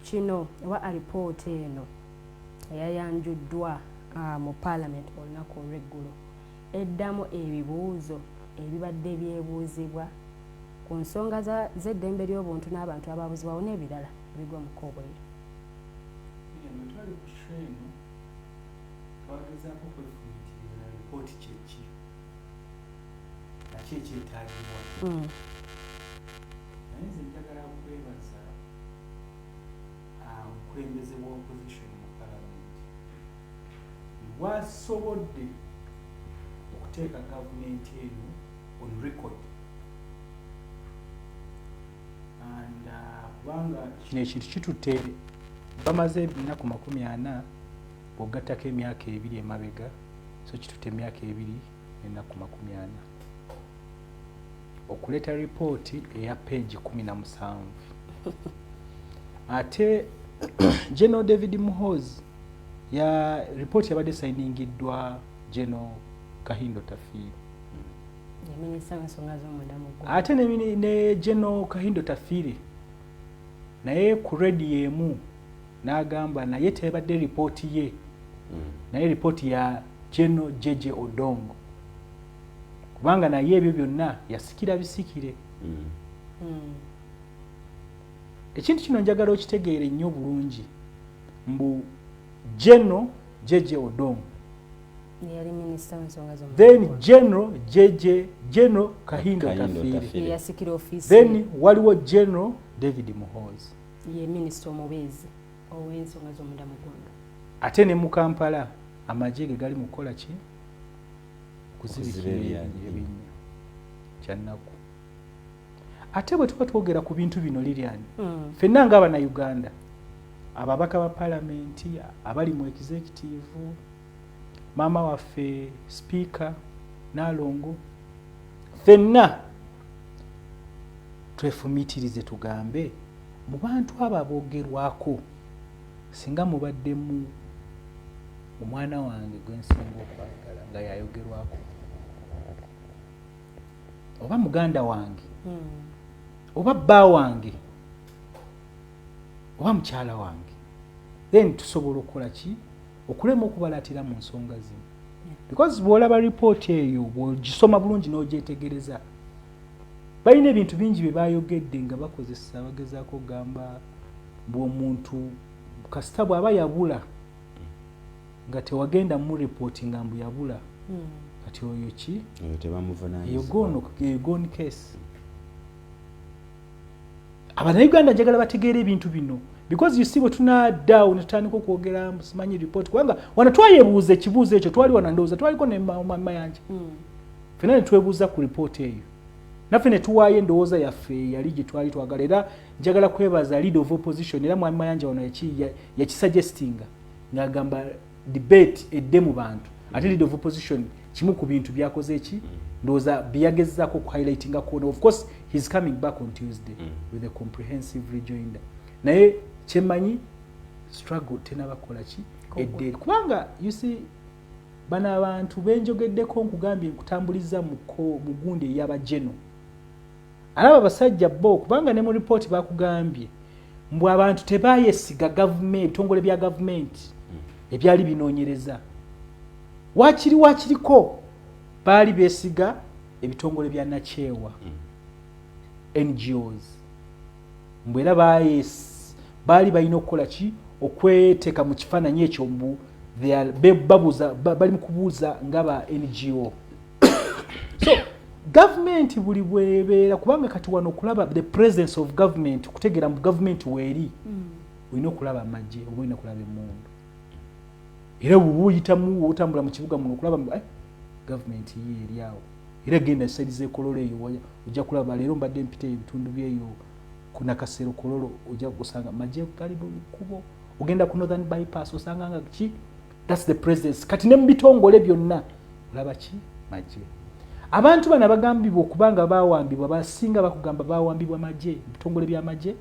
Kino oba alipoota eno yayanjuddwa mu Parliament olunaku olw'eggulo eddamu ebibuuzo ebibadde byebuuzibwa ku nsonga z'eddembe ly'obuntu n'abantu ababuzibwawo n'ebirala ebigwa mu kkoobweru. Twali ku eno twagezaako kwefumiitiriza alipooti kyeki naki ekyetaagibwa naye nze njagala kwebaza omukulembeze wa opposition mu Parliament bwasobodde okuteeka gavumenti eyo on record and kubanga kino ekintu kitutte bamaze ennaku 40 bw'ogattako emyaka 2 emabega so kitutte emyaka 2 n'ennaku 40 okuleeta ripooti eya peegi 17 ate General David Muhoozi ya ripooti yabadde sayiningiddwa General Kahindo Tafiire ate ne General Kahindo Tafiire naye ku redi emu n'agamba naye tebadde ripooti ye naye ripooti ya General Jeje Odongo kubanga naye ebyo byonna yasikira bisikire ekintu kino njagala okitegeere nnyo bulungi mbu General Jeje Odongo yali minisita w'ensonga z'omu then General Kahindo Tafiire yasikira office then waliwo General David Muhoozi ye minisita omubeezi ow'ensonga z'omunda mu ggwanga ate ne mu Kampala amagye ge gali mu kukola ki kuzibikira ebinnya kyannaku ate bwe tuba twogera ku bintu bino Lilian ffenna ng'Abannayuganda ababaka ba palamenti abali mu executive maama waffe speaker Nalongo ffenna twefumiitirize tugambe mu bantu abo aboogerwako singa mubaddemu omwana wange gwensinga okwagala nga yayogerwako oba muganda wange oba bba wange oba mukyala wange then tusobola okukola ki okulema okubalatira mu nsonga zino because bw'olaba ripooti eyo bw'ogisoma bulungi n'ogyetegereza balina ebintu bingi bye bayogedde nga bakozesa bagezaako okugamba bw'omuntu kasita bw'aba yabula nga tewagenda mu ripooti nga mbu yabula kati oyo ki eyo gone case Abannayuganda njagala bategeera ebintu bino because you see bwe tunaddawo ne tutandika okwogera simanyi report kubanga wano twayebuuza ekibuuzo ekyo twali wana ndowooza twaliko ne Mayanja ffenna ne twebuuza ku report eyo naffe ne tuwaayo endowooza yaffe yali gye twali twagala era njagala kwebaza leader of opposition era mwami Mayanja wano yakisuggestinga ng'agamba debate edde mu bantu ate leader of opposition kimu ku bintu byakoze eki ndowooza byagezzaako okuhighlightinga kuona of course he's coming back on Tuesday with a comprehensive rejoinder naye kyemanyi struggle tenabakola ki edde kubanga you see bana abantu benjogeddeko nkugambye nkutambuliza mu gundi ey'abajeno alaba basajja bo kubanga ne mu report bakugambye mbu abantu tebayesiga government bitongole bya government ebyali binoonyereza wakiriko baali beesiga ebitongole bya nakyewa NGOs mbu era baali balina okukola ki okweteeka mu kifaananyi ekyo mbu bali mu kubuuza ng'aba NGO so government buli bwebeera kubanga kati wano okulaba the presence of government kutegeera mu government weeri olina okulaba amagye oba olina okulaba emmundu era bwe oyitamu otambula mu kibuga muno okulaba government ye eri awo era genda saidi z'ekololo eyo ojja kulaba leero mbadde mpita ebitundu byeyo ku Nakasero kololo ojja kusanga magye gali mu kubo ogenda ku Northern bypass osanga nga ki that's the presence kati ne mu bitongole byonna olaba ki magye abantu bana bagambibwa okubanga baawambibwa basinga bakugamba baawambibwa magye bitongole bya magye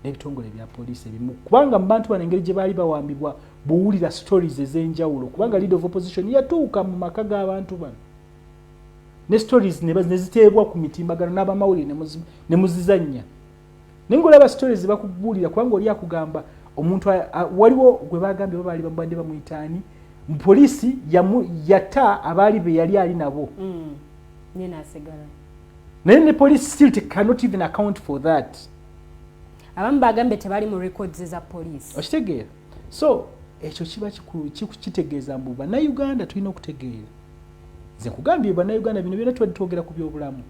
n'ebitongole bya poliisi ebimu kubanga mu bantu bano engeri gye baali baawambibwa buwulira stories ez'enjawulo kubanga leader of opposition yatuuka mu maka g'abantu bano ne stories ne ziteebwa ku mitimbagano n'abamawulire ne muzizannya nengolaba stories bakubuulira kubanga oli akugamba omuntu waliwo gwe bagambye baali bambadde bamuyitaani mu poliisi yatta abaali be yali ali nabo naye ne police still cannot even account for that abamu bagambe tebali mu records za police okitegeera so ekyo kiba kitegeeza mbu bannayuganda tulina okutegeera nze nkugambye bannayuganda bino byonna tubadde twogera ku byobulamu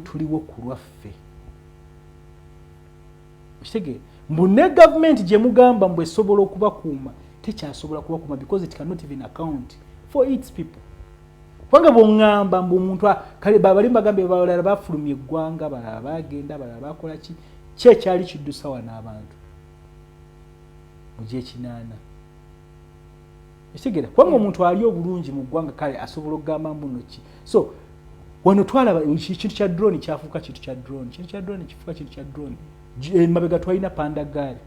tuliwo ku lwaffe okitegeera mbu ne gavumenti gye mugamba mbu esobola okubakuuma tekyasobola kubakuuma because it cannot even account for its people kubanga bw'oŋŋamba mbu omuntu kale bali bagambye balala bafulumya eggwanga balala bagenda balala bakola ki ekyali kiddusa wano abantu mu gy'ekinaana ekitegeera kubanga omuntu ali obulungi mu ggwanga kale asobola okugamba mbuno ki so wano twalaba kintu kya drone kyafuuka kintu kya drone kifuuka kintu kya drone mabega twalina pandagaali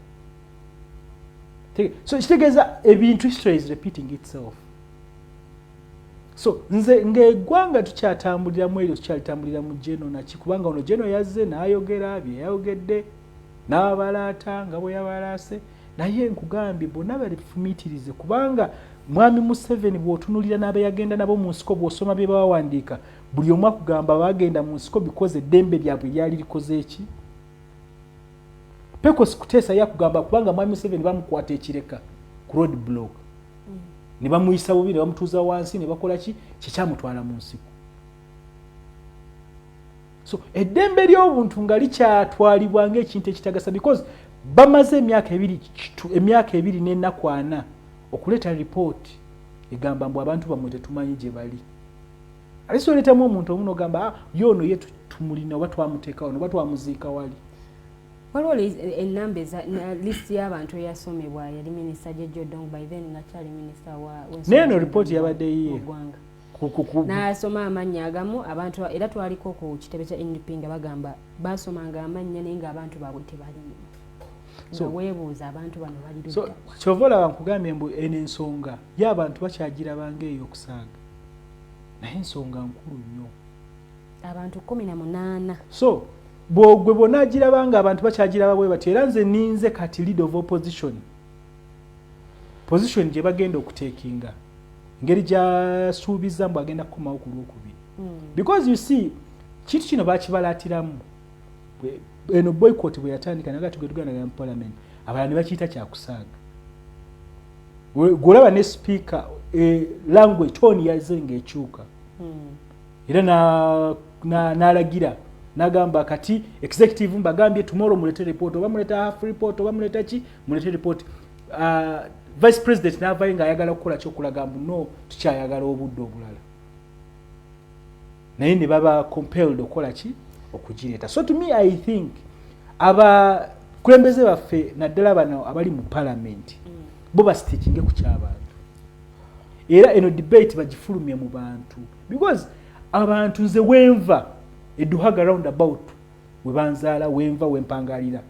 so kitegeeza ebintu history is repeating itself so nze ng'eggwanga tukyatambuliramu eryo tukyalitambulira mu jeno naki kubanga ono jeno yazze n'ayogera bye yayogedde n'abalaata nga bwe yabalaase naye nkugambye bonna balifumiitirize kubanga mwami Museveni bw'otunulira n'abeyagenda nabo mu nsiko bw'osoma bye bawandiika buli omu akugamba bagenda mu nsiko bikoze eddembe lyabwe lyali likoze eki Pecos Kuteesa yakugamba kubanga mwami Museveni bamukwata ekireka ku road block ne bamuyisa bubi ne bamutuuza wansi ne bakola ki kyekyamutwala mu nsiko so eddembe ly'obuntu nga likyatwalibwa ng'ekintu ekitagasa because bamaze emyaka ebiri n'ennaku 4 okuleeta ripooti egamba mbu abantu bamwe tetumanyi gye bali ate so oleetamu omuntu omu n'ogamba yoono ye tumulina oba twamuteeka wano oba twamuziika wali waliwo ennamba listi y'abantu eyasomebwa yali minisita Jeje Odongo by then nakyali minisita neeno ripooti yabadde yiye n'asoma amannya agamu abantu era twaliko ku kitebe kya NDP nga bagamba basomanga amannya naye ng'abantu baabwe tebalimu so weebuuza abantu bano bali so kyova olaba nkugambye mbu eno ensonga y'abantu bakyagirabanga eyo okusaaga naye ensonga nkulu nnyo abantu 18 so bwogwe bwonna agirabanga abantu bakyagiraba bwe bati era nze ninze kati lead of opposition gye bagenda okuteekinga ngeri gyasuubiza mbu agenda kukomawo ku Lwokubiri because you see kintu kino bakibalaatiramu eno boycott bwe yatandika naga tugenda mu parliament abalala ne bakiyita kyakusaaga gwolaba ne speaker language tone yazze ng'ekyuka era n'alagira n'agamba kati executive mbagambye tomorrow mulete report oba muleta half report oba muleta ki mulete report vice president n'avayo ng'ayagala okukola kyokulaga mbu no tukyayagala obudde obulala naye ne baba compelled okukola ki okugireeta so to me I think abakulembeze baffe naddala bano abali mu parliament bo basitikinge ku ky'abantu era eno debate bagifulumye mu bantu because abantu nze wenva eduhaga roundabout webanzaala wenva wempangalira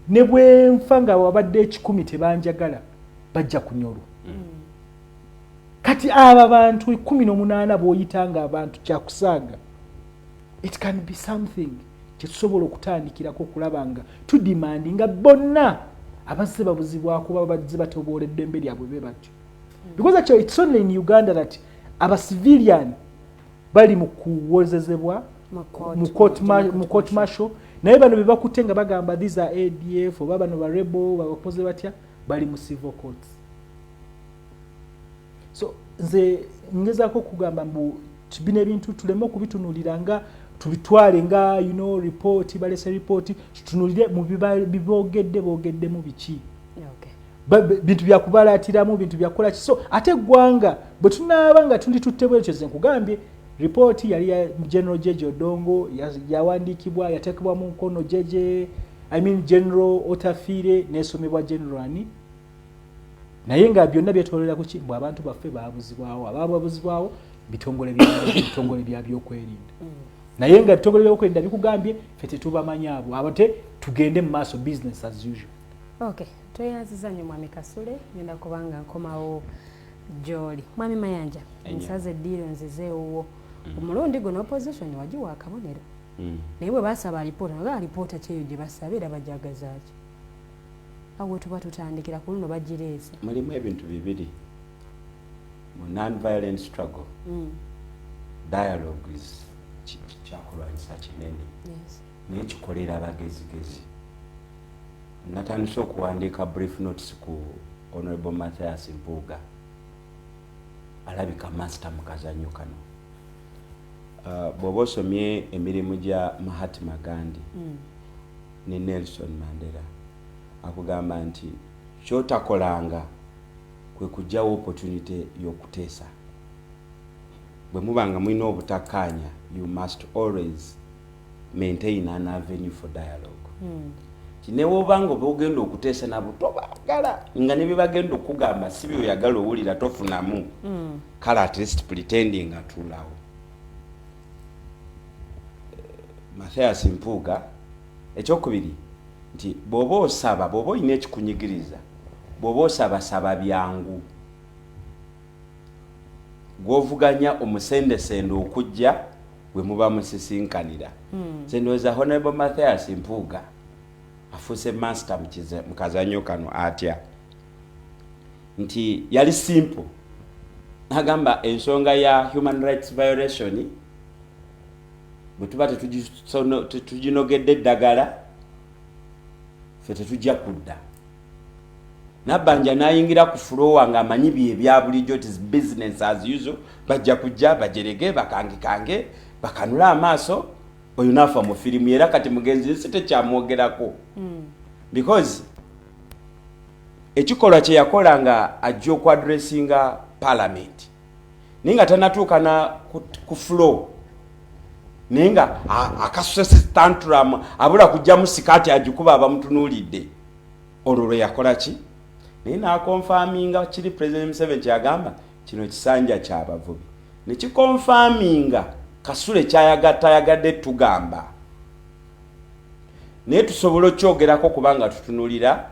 ne bwenfa nga wabadde 10 tebanjagala bajja kunyolwa kati aba bantu 18 b'oyitanga abantu kyakusaaga it can be something kyetusobola okutandikirako okulabanga tudimandinga bonna abazze babuzibwako baba bazze batoboola eddembe lyabwe be batyo because actually it's only in Uganda that civilian bali mu kuwozezebwa mu court martial naye bano bebakutte nga bagamba these are ADF oba bano ba rebel babakoze batya bali mu civil courts so nze ngezaako kugamba mbu bino ebintu tuleme okubitunulira nga tubitwale nga report balese report tutunulire mu boogedde mu biki bintu byakubalaatiramu bintu byakola ki so ate eggwanga bwe tunaaba nga tulitutte bwekyo ze nkugambye report yali ya General Jeje Odongo yawandiikibwa yateekebwa mu nkono General Otafiire n'esomebwa General ani naye nga byonna byetolera ku ki abantu baffe babuzibwaawo ababuzibwaawo bitongole bya byokwerinda naye nga bitongole by'okwerinda bikugambye ffe tetubamanya abo abate tugende mu maaso business as usual. Okay, tweyanziza nnyo mwami Kasule ngenda kubanga nkomawo gy'oli mwami Mayanja nsaze eddiiro nzizeewo omulundi guno opposition wagiwa akabonero naye bwe basaba alipoota naga alipoota kyeyo gye basaba era bajagazaaki awo tuba tutandikira ku luno bagireese mulimu ebintu bibiri mu non-violent struggle dialogue is kyakulwanyisa kinene naye kikolera abagezigezi natandise okuwandiika brief notes ku Honorable Mathias Mpuuga alabika master mu kazannyo kano bw'oba osomye emirimu gya Mahatma Gandhi ne Nelson Mandela akugamba nti kyotakolanga kwe kujjawo opportunity y'okuteesa bwe mubanga mulina obutakkaanya, you must always maintain an avenue for dialogue. Newoobanga oba ogenda okuteesa nabo tobaagala nga ne bye bagenda okugamba si byoyagala owulira tofunamu kale at least pretending atuulawo. Mathias Mpuuga ekyokubiri nti bw'oba osaba, bw'oba olina ekikunyigiriza, bw'oba osabasaba byangu gw'ovuganya omusendesende okujja bwe muba musisinkanira. Ndowooza Honorable Mathias Mpuuga afuuse master mu kazanyo kano atya nti yali simple nagamba ensonga ya human rights violation bwe tuba tetuginogedde eddagala ffe tetujja kudda. Nabbanja n'ayingira ku floor nga amanyi bye bya bulijjo, it is business as usual. Bajja kujja bajerege bakange bakanula amaaso oyo nafa mu firimu era kati mugenzi nsi tekyamwogerako because ekikolwa kye yakola nga ajja okwadressinga parliament naye nga tanatuuka ku floor naye nga akasuse tantrum abula kujjamu sikaati agikuba abamutunuulidde. Olwo lwe yakola ki? Naye n'akonfaminga kiri President Museveni kyagamba kino kisanja ky'abavubi ne kikonfaminga Kasule kyayagattayagadde tugamba naye tusobola okyogerako kubanga tutunulira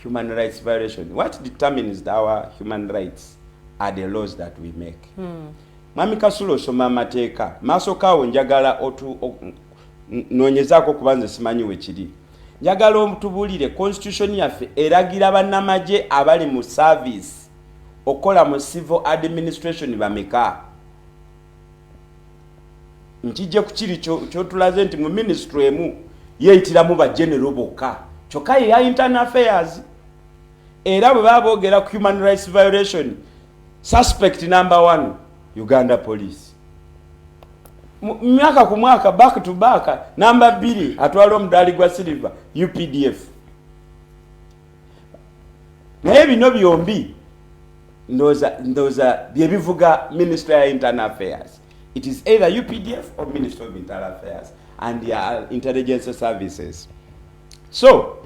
human rights violation. What determines our human rights are the laws that we make. Mwami Kasule osoma amateeka maaso kaawo njagala noonyezaako kubanze simanyi we kiri. Njagala omutubuulire constitution yaffe eragira bannamagye abali mu service okola mu civil administration bameka. Nkijje ku kiri kyotulaze nti mu ministry emu yeeyitiramu ba general bokka kyokka ye ya internal affairs. Era bwe baba boogera ku human rights violation suspect number 1 Uganda police. Myaka ku mwaka back to back number 2 atwala omudaali gwa silver UPDF. Naye bino byombi ndoza byebivuga Ministry ya Internal Affairs. It is either UPDF or Ministry of Internal Affairs and their intelligence services. So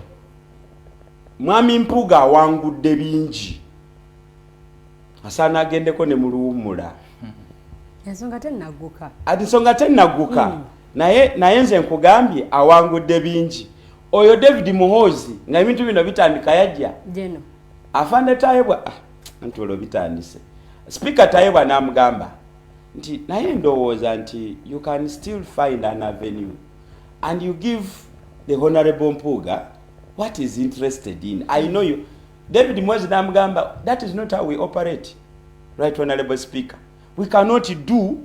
Mwami Mpuuga awangudde bingi asaana agendeko ne muluwumula ensonga tennaguka naye nze nkugambye awangudde bingi. Oyo David Muhoozi nga ebintu bino bitandika yajja afande Tayebwa nti olwo bitandise Speaker Tayebwa n'amugamba nti naye ndowooza nti you can still find an avenue and you give the Honorable Mpuuga what is interested in. I know you. David Muhoozi n'amugamba that is not how we operate, right Honorable Speaker. We cannot do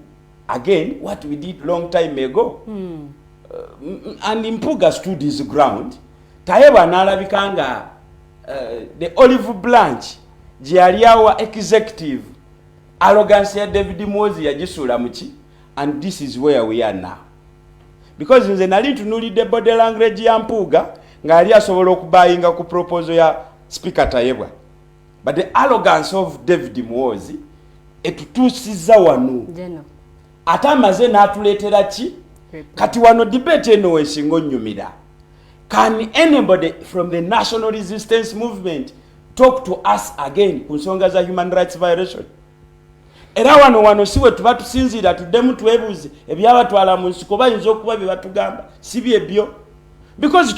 again what we did long time ago. And Mpuuga stood his ground. Tayebwa n'alabika nga the olive branch gye yali awa executive arrogance ya David Muhoozi yagisuula muki, and this is where we are now. Because nze nali ntunulidde body language ya Mpuuga nga ali asobola okubayinga ku proposal ya Speaker Tayebwa, but the arrogance of David Muhoozi etutuusizza wano ate amaze n'atuleetera ki kati wano debate eno weesinga onnyumira. Can anybody from the national resistance movement talk to us again ku nsonga za human rights violation? Era wano siwe tuba tusinziira tuddemu twebuuze ebyabatwala mu nsiko bayinza okuba bye batugamba si byebyo, because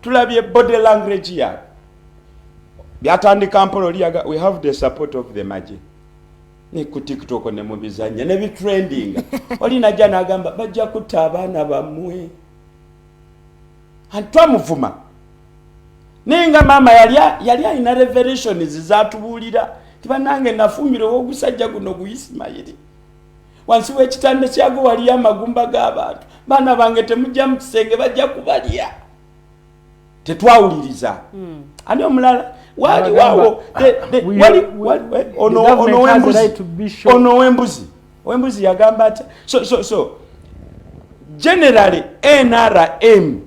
tulabye body language ya byatandika mpolo liyaga we have the support of the maji ne ku TikTok ne mu bizanya ne bitrending oli najja n'agamba bajja kutta abaana bammwe antwamuvuma nenga mama yali alina revelations zatubuulira tibanange nafumira ogusajja guno ku Ismail wansi w'ekitanda kyago wali amagumba g'abantu baana bange temujja mu kisenge bajja kubalya tetwawuliriza ani omulala wali wawo ono wembuzi yagamba ati so generally NRM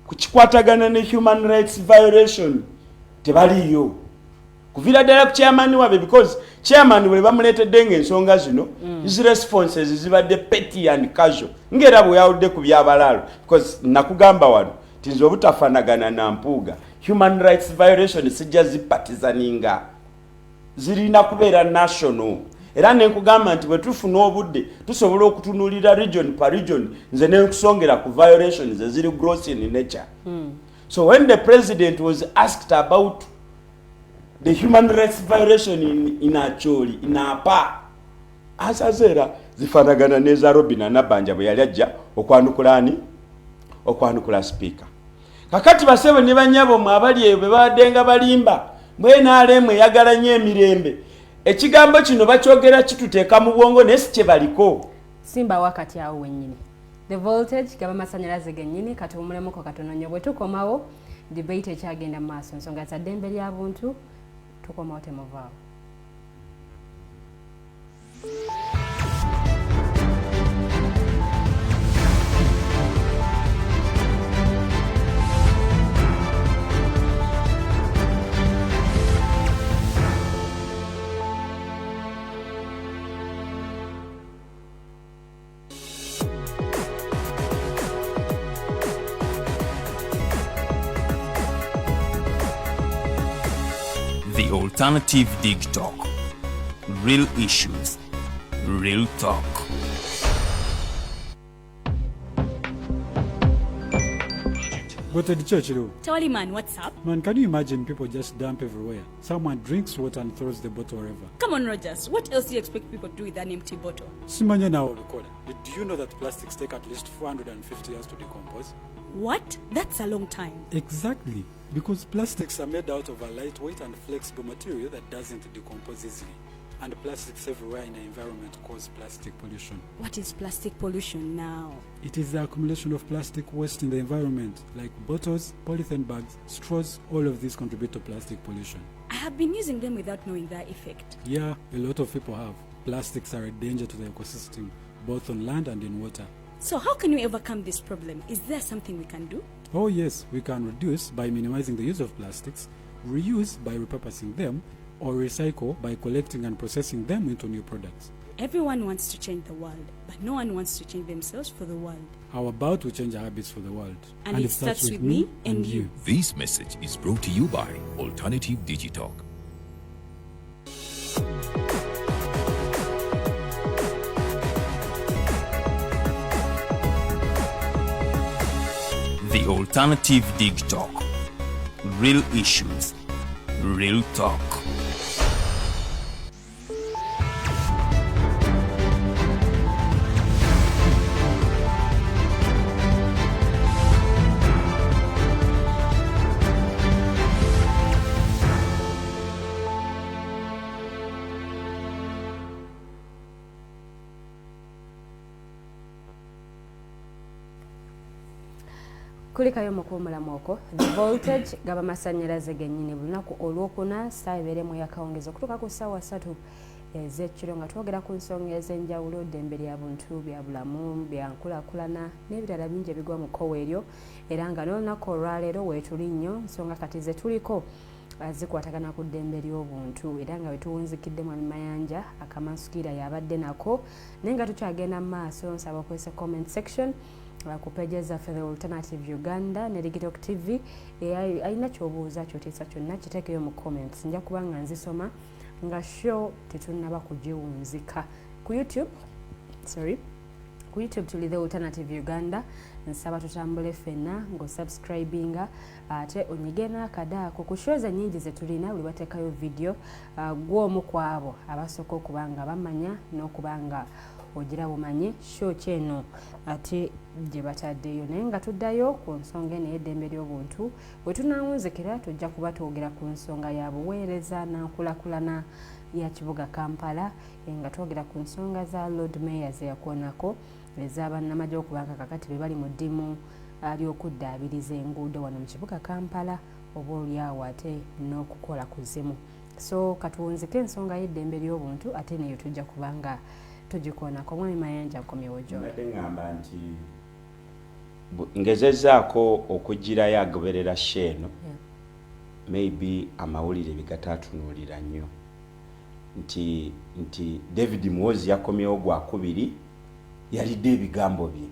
kukikwatagana ne human rights violation tebaliyo. kuvira ddala ku chairman wabe because chairman bwe bamuleetedde ng'ensonga zino his responses zibadde petty and casual ng'era bwe yawudde ku byabalalo because nakugamba wano tinza obutafaanagana na mpuuga human rights violation sijja zipatizaninga zirina kubeera national era nenkugamba nti bwe tufuna obudde tusobola okutunuulira region per region nze nenkusongera ku violations eziri gross in nature. So when the president was asked about the human rights violation in Acholi, in Apa, asazera zifanagana neza Robina Nabanja bwe yali ajja okwanukula speaker. Kakati basebe ne banyabo mwabali ebwe badenga balimba mwena alemwe yagala nnyo emirembe. Ekigambo kino bakyogera kituteeka mu bwongo nesi kye baliko. Simba wakati awo wennyini. The voltage gaba masanyalaze gennyini kati omulemu katono nnyo bwe tukomawo debate ekyagenda maaso nsonga za ddembe ly'abuntu tukomawo temuvaawo. The Alternative Dig Talk. Real issues, real talk. But at the church, though, Tawali man, what's up? man, can you imagine people just dump everywhere? Someone drinks water and throws the bottle wherever. Come on, Rogers. What else do you expect people to do with an empty bottle? Simanya now, Lukola. Do you know that plastics take at least 450 years to decompose? What? That's a long time. Exactly. Because plastics are made out of a lightweight and flexible material that doesn't decompose easily. And plastics everywhere in the environment cause plastic pollution. What is plastic pollution now? It is the accumulation of plastic waste in the environment, like bottles, polythene bags, straws. All of these contribute to plastic pollution. I have been using them without knowing their effect. Yeah, a lot of people have. Plastics are a danger to the ecosystem, both on land and in water. So how can we overcome this problem? Is there something we can do? Oh yes, we can reduce by minimizing the use of plastics, reuse by repurposing them, or recycle by collecting and processing them into new products. Everyone wants to change the world, but no one wants to change themselves for the world. How about we change our habits for the world? And it starts with me and you. This message is brought to you by Alternative Digitalk. The Alternative Dig Talk. Real issues, real talk. Kulikayo mukuumulamu okwo the voltage gaba masanyalaze gennyini lunaku olwokuna ssaawa ebeeremu yakawungezo okutuuka ku ssaawa 3 ez'ekiro nga twogera ku nsonga ez'enjawulo ddembe lya buntu bya bulamu bya nkulaakulana n'ebirala bingi ebigwa mu kkowa eryo era nga n'olunaku olwaleero weetuli nnyo nsonga kati ze tuliko zikwatagana ku ddembe ly'obuntu era nga wetuwunzikidde mwami Mayanja akamansukiira yabadde nako naye nga tukyagenda mu maaso nsaba okozesa comment section ku pages zaffe The Alternative Uganda ne Digital TV alina kyobuuza kyoteesa kyonna kiteekeyo mu comments nja kuba nga nzisoma nga show tetunnaba kugiwunzika ku YouTube tuli The Alternative Uganda nsaba tutambule ffenna ng'osubscribinga ate onyige n'akadaako ku show nnyingi ze tulina buli bateekayo video gw'omu ku abo abasooka okuba nga bamanya n'okuba nga ogira bumanye show kyeno ate gye bataddeyo naye nga tuddayo ku nsonga eno y'eddembe ly'obuntu bwe tunaawunzikira tujja kuba twogera ku nsonga ya buweereza n'ankulakulana ya kibuga Kampala nga twogera ku nsonga za Lord Mayor ze yakoonako ez'abannamagye okubanga kakati be bali mu ddimu ly'okuddaabiriza enguudo wano mu kibuga Kampala oba olyawo ate n'okukola kuzimu so katuwunzike ensonga y'eddembe ly'obuntu ate neyo tujja kubanga tugikoonako mwami Mayanja nkomyewo gyo mbadde ngamba nti ngezezaako okugirayo agoberera sheeno maybe amawulire bigatatunuulira nnyo nti David Muhoozi yakomyewo gwakubiri yalidde ebigambo bye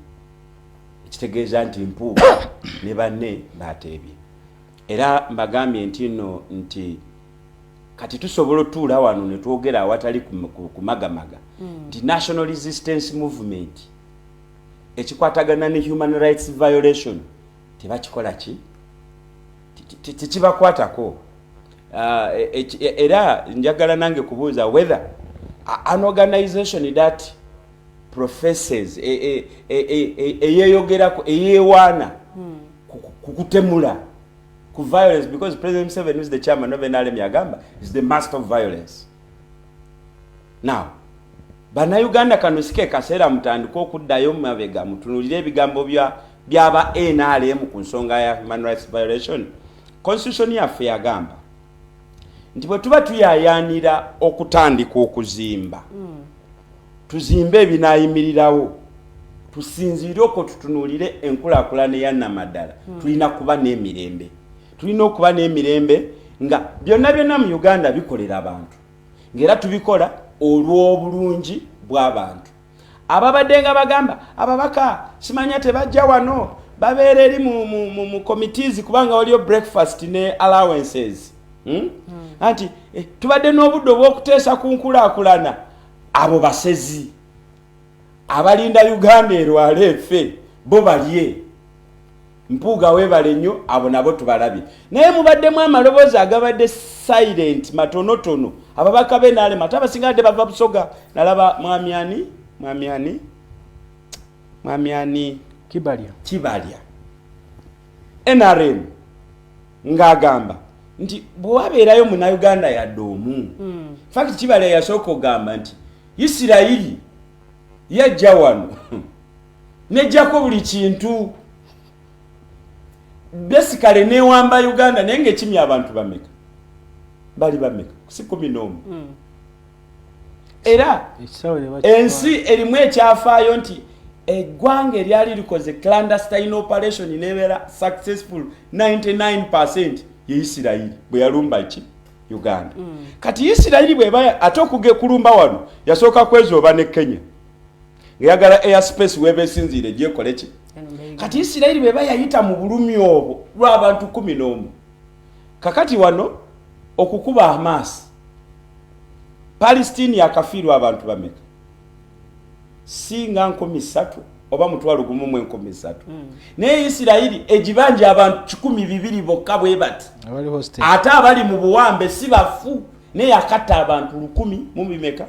ekitegeeza nti Mpuuga ne banne bateebye era mbagambye nti kati tusobola otuula wano ne twogera awatali kumagamaga nti national resistance movement ekikwatagana ne human rights violation tebakikola ki tekibakwatako era njagala nange kubuuza whether an organization that professes eyeyogerako eyewaana kukutemula ku violence, because President Museveni, who's the chairman of NRM Yagamba, is the master of violence. Now, bannaUganda kanusike kaseera mutandika okuddayo mabega mutunulire ebigambo byaba NRM ku nsonga ya human rights violation. Constitution yaffe yagamba nti bwe tuba tuyayaanira okutandika okuzimba tuzimbe ebinaayimirirawo tusinziire okwo tutunulire enkulaakulana ya Namaddala tulina kuba n'emirembe. Tulina okuba n'emirembe nga byonna mu Uganda bikolera abantu ngera tubikola olw'obulungi bw'abantu. Ababadde nga bagamba ababaka simanya tebajja wano babeera eri mu committees kubanga waliyo breakfast ne allowances anti tubadde n'obudde obw'okuteesa ku nkulaakulana abo basezi abalinda Uganda erwala effe bo balye Mpuuga weebale nnyo abo nabo tubalabye naye mubaddemu amaloboozi agabadde silent matonotono ababaka b'NRM ate abasinga badde bava Busoga nalaba mwamyani Kibalya NRM ng'agamba nti bwabeerayo munnaUganda yadde omu fact Kibalya yasooka ogamba nti Isirayiri yajja wano nejjako buli kintu basically newamba Uganda naye ng'ekimya abantu bameka bali bameka si 11 era ensi erimu ekyafaayo nti eggwanga eryali likoze clandestine operation nebeera successful 99% ye Isirayiri bwe yalumba ki Uganda kati Isirayiri bweba ate okugekulumba wano yasooka kwezooba ne Kenya ng'eyagala airspace webesinziire gyekole ki kati Isirayiri bweba yayita mu bulumi obwo lw'abantu 11 kakati wano okukuba Hamas Palestine yakafiirwa abantu bameka singa 3,000 oba 1,300 naye Isirayiri ejibanja abantu 1,200 bokka bwe bati ate abali mu buwambe si bafu naye yakata abantu 1,000 mu bimeka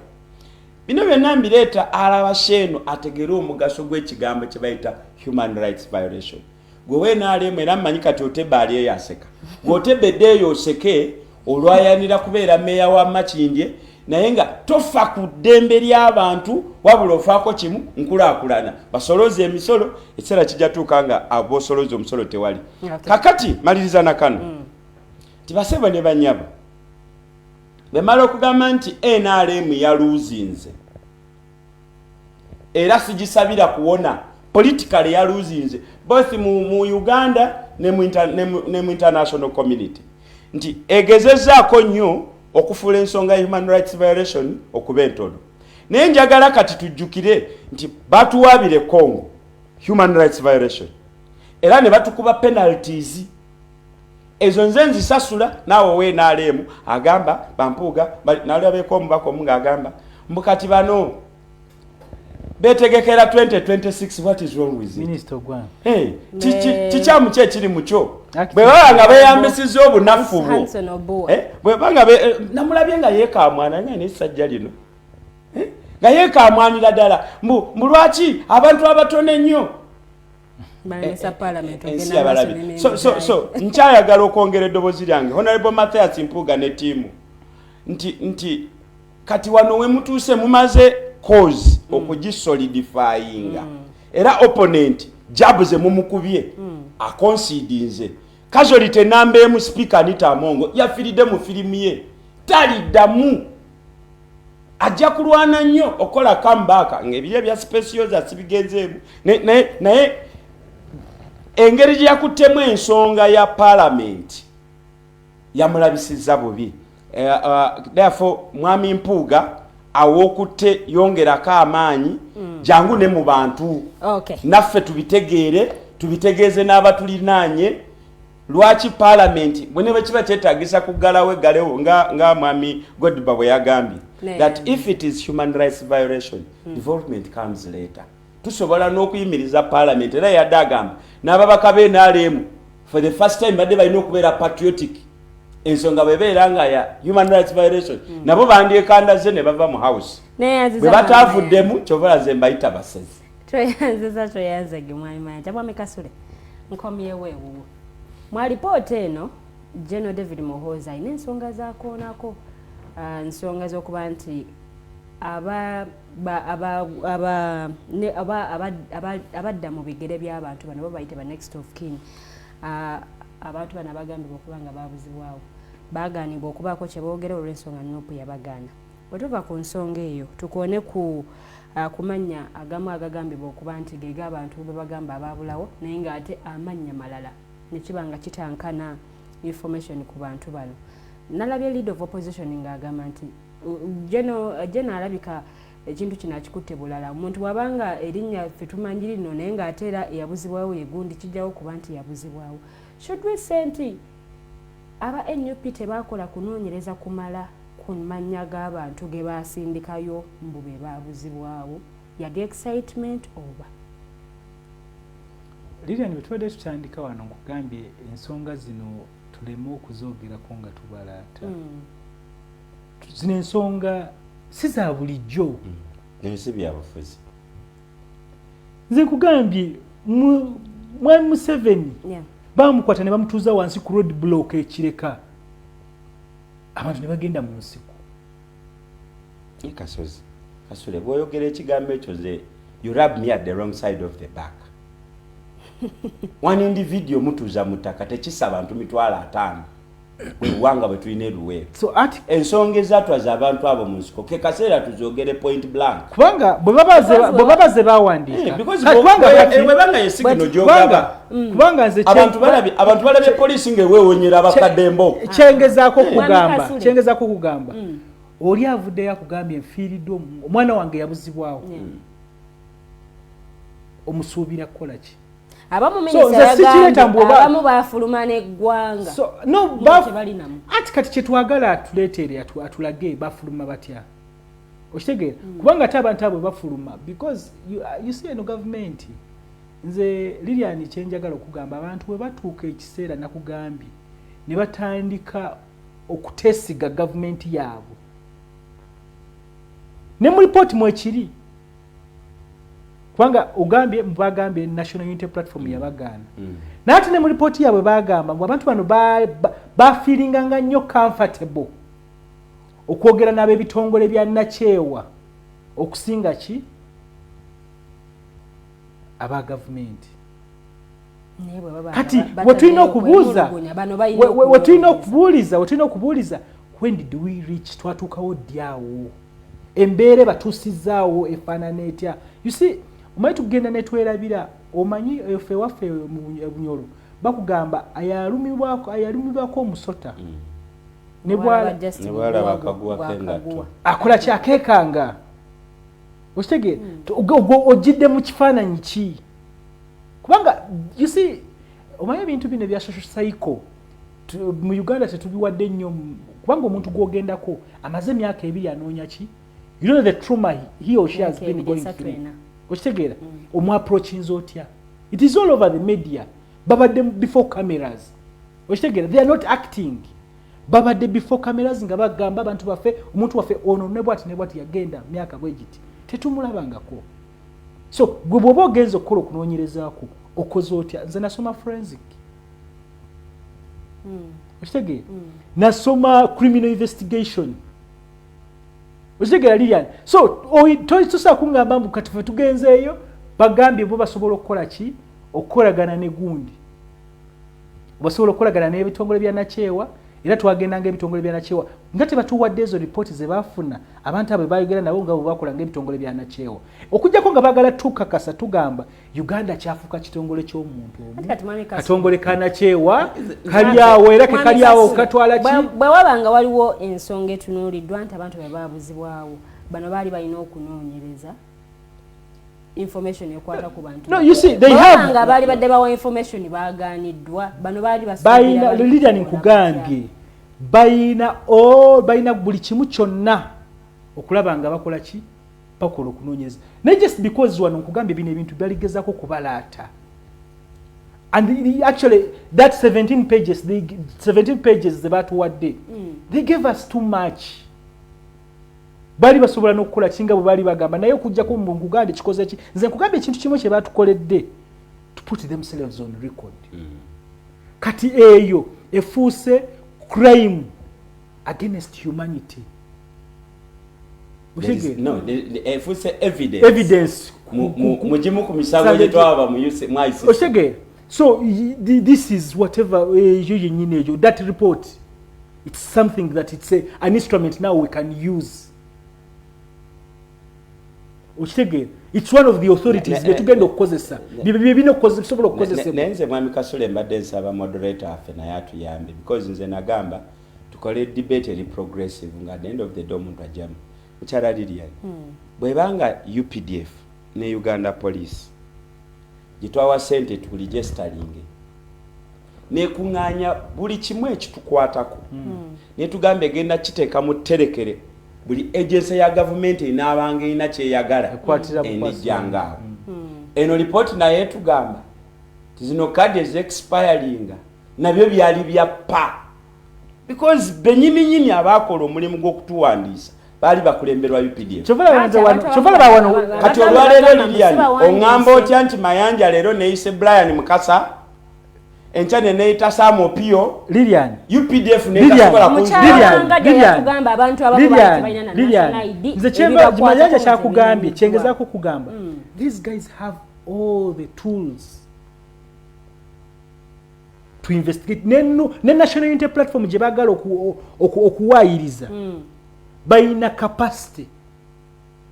bino byonna mbireeta alaba sheeno ategere omugaso gw'ekigambo kye bayita human rights violation gwe weenaalemu era mmanyi kati otebba ali eyaseka gw'otebedde eyo oseke olwayanira kubeera meeya wa Makindye naye nga tofa ku ddembe ly'abantu wabula ofaako kimu nkulaakulana basoloze emisolo ekiseera kijja tuuka nga abosoloze omusolo tewali kakati maliriza na kano tibasebe ne banyabo bemala okugamba nti NRM yaluuzinze era sigisabira kuwona politically yaluuzinze both mu Uganda ne mu international community nti egezezaako nnyo okufuula ensonga ya human rights violation okuba entono naye njagala kati tujjukire nti batuwaabire Congo human rights violation era ne batukuba penalties ezo nze nzisasula naawe weenaalemu agamba Bampuuga nalabeko omubaka omu ng'agamba mbukati bano betegekera 2026 what is wrong with it Minister Gwan kikyamu ki ekiri mukyo bwe baba nga beeyambisiza obunafu bwo bwe banga namulabye nga yeekamwana naye n'essajja lino nga yeekamwanira ddala mbu lwaki abantu abatono ennyo ensi yabalabi so nkyayagala okwongera eddoboozi lyange Honorable Mathias Mpuuga ne ttiimu nti kati wano we mutuuse mumaze cause okugisolidifyinga era opponent jabuze mumukubye akonsidinze casualty number emu speaker Anita Amongo yafiridde mu firimu ye taliddamu ajja kulwana nnyo okola comeback ng'ebire bya specials sibigenzeemu naye engeri gye yakuttemu ensonga ya parliament yamulabisizza bubi. Therefore mwami Mpuuga awokutte yongerako amaanyi jangu ne mu bantu naffe tubitegeeze n'abatulinaanye lwaki parliament bwe kiba kyetaagisa kuggalawo eggalewo nga mwami Godba bwe yagambye that if it is human rights violation development comes later. Tusobola n'okuyimiriza parliament era yadde agamba n'ababaka b'NRM for the first time badde balina okubeera patriotic ensonga bwebeera nga ya human rights violation nabo bandyekandaze ne bava mu house bwe bataavuddemu kyobalaze mbayita basezi toyanzege mwami Mayanja bwami Kasule nkomyewo ewuwo mwalipoota eno General David Muhoozi ayina ensonga zaakoonako ensonga z'okuba nti abadda mu bigere by'abantu bano babayite ba next of kin abantu bano abagambibwa okuba nga babuzibwaawo bagaanibwa okubaako kye boogera olw'ensonga Nuupu yabagaana. Bwe tuva ku nsonga eyo tukoone ku kumanya agamu agagambibwa okuba nti ge g'abantu be bagamba abaabulawo naye ng'ate amannya malala ne kiba nga kitankana information ku bantu bano. Nalabye leader of opposition ng'agamba nti Jeno alabika ekintu kino akikutte bulala. Omuntu wabanga erinnya ffe tumanyi lino naye ng'ate era eyabuzibwawo yegundi kijjawo kuba nti yabuzibwawo. Should we say nti aba NUP tebakola kunoonyereza kumala ku mannya g'abantu ge baasindikayo mbu be baabuzibwawo yage excitement oba Lilian bwe tubadde tutandika wano nkugambye ensonga zino tuleme okuzoogerako nga tubalaata zino ensonga si za bulijjo si byabufuzi. Nze nkugambye mwami Museveni bamukwata ne bamutuuza wansi ku road block ekireka abantu ne bagenda mu nsiko. Kasule bw'oyogera ekigambo ekyo ze you rub me at the wrong side of the back. One individual mutuuza mutaka tekisa abantu 5,000 bwewanga bwe tulina eruweero. So ati ensonga ezatwaza abantu abo mu nsiko ke kaseera tuzogere point blank kubanga bwe babaze bawandiika bwebanga yesigino gyogaba kubanga nze abantu balabye poliisi ng'eweewonyera abakadde embooko kyengezaako kugamba oli avuddeyo akugambye nfiiriddwe omwana wange yabuzibwawo omusuubira kukola ki? abamu minisita abamu baafuluma n'eggwanga ati kati kyetwagala atuleetere atulage bafuluma batya okitegeera kubanga ate abantu abo bafuluma because you see eno gavumenti nze Lilian kyenjagala okugamba abantu bwe batuuka ekiseera nakugambye ne batandika okuteesiga gavumenti yaabwe ne mu lipooti mwekiri kubanga ogambye mbagambye National Unity Platform yabagaana nati ne mu report yaabwe bagamba ngo abantu bano bafiringanga nnyo comfortable okwogera n'ab'ebitongole bya nakyewa okusinga ki aba gavumenti. Kati watulina okubuuliza when did we reach twatuukawo ddyawo embeere batuusizaawo efaanana etya? You see omanyi tugenda ne twerabira omanyi efe waffe mu Bunyoro bakugamba ayalumibwako omusota ne bwalaba akaguwa akola kyakekanga okitegeera ojjidde mu kifaananyi ki kubanga you see omanyi ebintu bino bya social cycle mu Uganda tetubiwadde nnyo kubanga omuntu gwogendako amaze emyaka 2 anoonya ki you know the trauma he or she has been going through. Okitegeera omwaprochinze otya? It is all over the media. Babadde before cameras. Okitegeera they are not acting. Babadde before cameras nga bagamba abantu baffe omuntu waffe ono ne bwati yagenda myaka bwegiti tetumulabangako. So gwe bwoba ogenza okukola okunoonyerezaako okoze otya? Nze nasoma forensic. Okitegeera nasoma criminal investigation. Okitegeera Lilian. So toyitusa kungamba mbu kati ffe tugenzeeyo bagambye bo basobola okukola ki okukolagana ne gundi basobola okukolagana n'ebitongole bya nakyewa era twagendanga ebitongole bya nakyewa nga tebatuwadde ezo ripooti ze baafuna abantu abo bayogera nabo nga bwe bakolanga ebitongole bya nakyewa okujjako nga baagala tukakasa tugamba Uganda kyafuuka kitongole ky'omuntu omu katongole ka nakyewa kali awo era kekali awo katwala ki bwe wabanga waliwo ensonga etunuuliddwa nti abantu bwe babuzibwawo bano baali balina okunoonyereza information ekwata ku bantu. No, you see, they have nga bali badde bawa information baganiddwa bano bali bayina Lydia nkugambye bayina buli kimu kyonna okulaba nga bakola ki bakola okunoonyereza not just because wano nkugambye bino ebintu byaligezako kubalaata and actually that 17 pages ze batuwadde they gave us too much bali basobola n'okukola kinga bwe bali bagamba naye okujjako mu nkugambye kikoze ki nze nkugambye ekintu kimu kye batukoledde to put themselves on record kati eyo efuuse crime against humanity no efuuse evidence mujimu ku misango gye twaba mu ICC oshege so this is whatever you yenyine ejo that report it's something that it's an instrument now we can use Ochege, it's one of the authorities that tugenda okukozesa bibino sobola okukozesa nenze mwami Kasule mbadde nsaba moderator afe naye atuyambe because nze nagamba tukole debate eri progressive nga at the end of the day omuntu ajamu mukyala Ly'Obuntu bwebanga UPDF ne Uganda Police gitwawa sente tuliregisteringe nekunganya buli kimwe ekitukwatako netugambe genda kiteeka mu terekere buli agency ya government inabanga ina kyeyagala enijjanga eno report naye tugamba zino cards expiring nabyo byali bya pa because benyini abakola omulimu gw'okutuwandiisa bali bakulemberwa UPDF chovala bawano kati olwaleero Lilian ongamba otya nti Mayanja leero neeyise Brian Mukasa enchane neita Samo Pio Lilian UPDF neetasobola kugamba abantu abakuba balina na national ID nze chemba Mayanja kyakugambye kyengezako kugamba these guys have all the tools to investigate ne national unity platform gye bagala okuwayiriza bayina capacity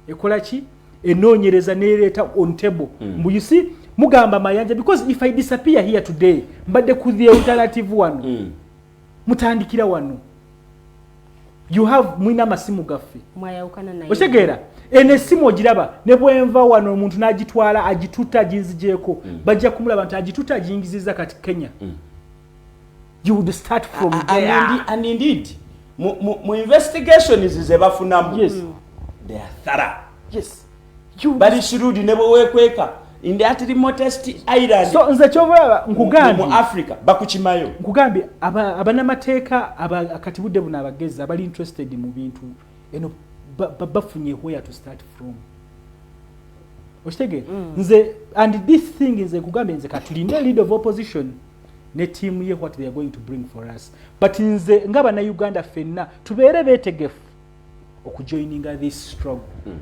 ekola ki enoonyereza neereta on table you see mugamba Mayanja because if I disappear here today mbadde ku the alternative wano mutandikira wano you have mwina masimu gaffe mwayawukana naye otegera ene simu ogiraba ne bwenva wano omuntu n'agitwala agituta jinzijeeko bajja kumulaba nti agituta ajingiziza kati Kenya you would start from there and indeed mu investigations ze bafunamu yes they are thorough yes bali shirudi ne bwekweka in that remotest island so nze kyova nkugambye mu Africa bakuchimayo nkugambye abanamateeka akatibudde buna abagezi abali interested mu bintu eno bafunye where to start from oshitege nze and this thing nze nkugambye nze katulinde lead of opposition ne team ye what they are going to bring for us but nze ngaba na Uganda fenna tubeere betegefu okujoininga this struggle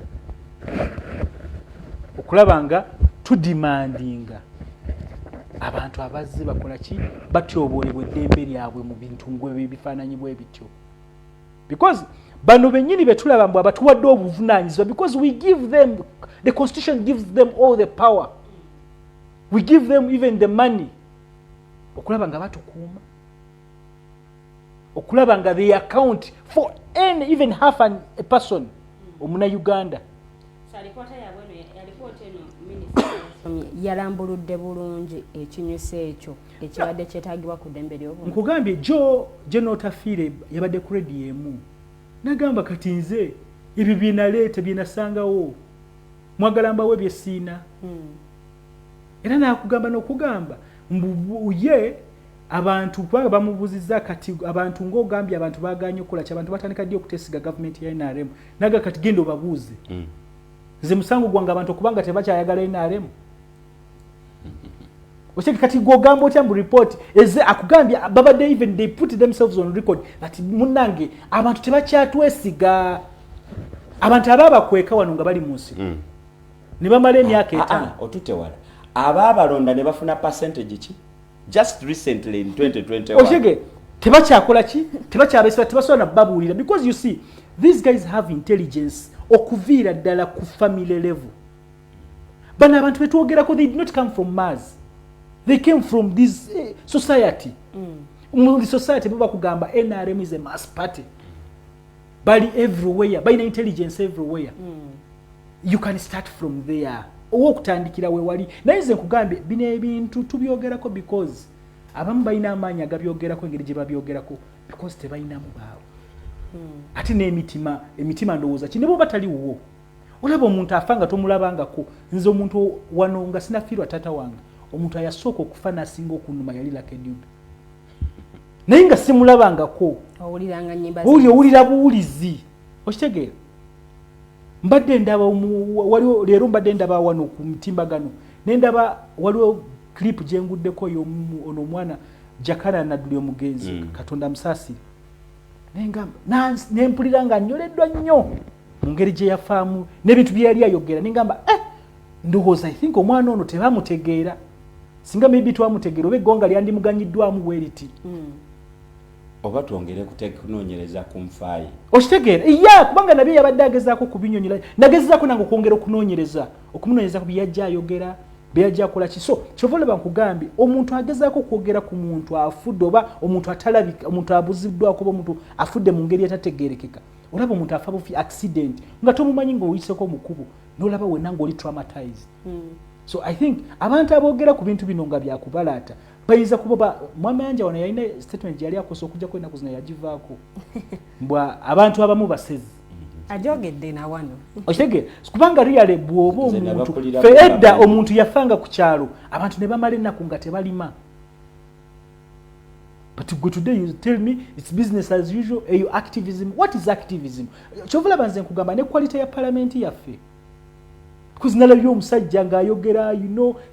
okulabanga tudimandinga abantu abaze bakola ki batyobolebwa eddembe lyabwe mu bintu ngwe bifaananyi bwe bityo because bano benyini betulaba mbwa batuwadde obuvunaanyizibwa because we give them the constitution gives them all the power we give them even the money okulaba nga batukuuma okulaba nga they account for any even half a person omuna Uganda yalambuludde bulungi ekinyusi ekyo ekibadde kyetaagibwa ku ddembe ly'obuntu nkugambye jo genotafiire yabadde ku redi emu nagamba kati nze ebyo byenaleeta byenasangawo mwagala mbawe byesiina era nakugamba n'okugamba ye abantu kubanga bamubuziza kati abantu ng'ogambye abantu baganye okukola ki abantu batandika ddi okutesiga gavumenti ya NRM naga kati genda obabuuze nze musango gwange abantu okubanga tebakyayagala NRM Osheki kati gogamba otya mu report eze akugambye babadde even they put themselves on record that munange abantu tebakyatwesiga abantu ababakweka wano nga bali munsi ne bamala emyaka 5 otutewala ababalonda ne bafuna percentage ki just recently in 2021 Oshege tebakyakola ki tebakyabesa tebasobola nababuulira because you see these guys have intelligence okuviira ddala ku family level. Bano abantu betwogerako they did not come from Mars, they came from this society. Mu society baba kugamba NRM is a mass party, bali everywhere, balina intelligence everywhere. You can start from there. Okutandikira we wali naye nze nkugambe bino ebintu tubyogerako because abamu balina amaanyi agabyogerako engeri gye babyogerako because tebalinamu baawo. Ate n'emitima ndowooza ki ne bw'oba taliwo olaba omuntu afa nga tomulabangako. Nze omuntu wano nga sinafiirwa taata wange omuntu ayasooka okufa n'asinga okunuma yali Lakedube naye nga simulabangako. Owulira buwulizi okitegeera. Mbadde ndaba waliwo leero mbadde ndaba wano ku mutimbagano nendaba waliwo clip gyenguddeko ono omwana Jakana Nadduli omugenzi Katonda musaasire nempulira nga nnyoleddwa nnyo mu ngeri gye yafaamu n'ebintu bye yali ayogera nengamba ndowooza I think omwana ono tebamutegeera singa maybe twamutegeera oba eggonga lyandimuganyiddwamu bweriti oba twongere kunoonyereza ku nfaayi okitegeera kubanga nabyo yabadde agezaako kubinyonyola nagezaako nange okwongera okunoonyereza okumunoonyereza ku byeyajja ayogera byeyajja akola ki so kyova olaba nkugambye omuntu agezaako okwogera ku muntu afudde oba omuntu atalabika omuntu abuziddwako oba omuntu afudde mu ngeri etategeerekeka olaba omuntu afa bufi accident nga tomumanyi ng'oyiseko mu kkubo n'olaba wenna ng'oli traumatized. So I think abantu aboogera ku bintu bino nga byakubalaata bayinza kuba Mayanja wano yalina statement yali akosa okujja kwenda kuzina yagivaako mbwa abantu abamu basezi ajogedde na wano okitegeera kubanga really bw'oba omuntu fedda omuntu yafanga ku kyalo abantu ne bamala ennaku nga tebalima. But to go today you tell me it's business as usual. Activism, what is activism? Kyovula banze nkugamba ne quality ya parliament yaffe because nalabyo omusajja ng'ayogera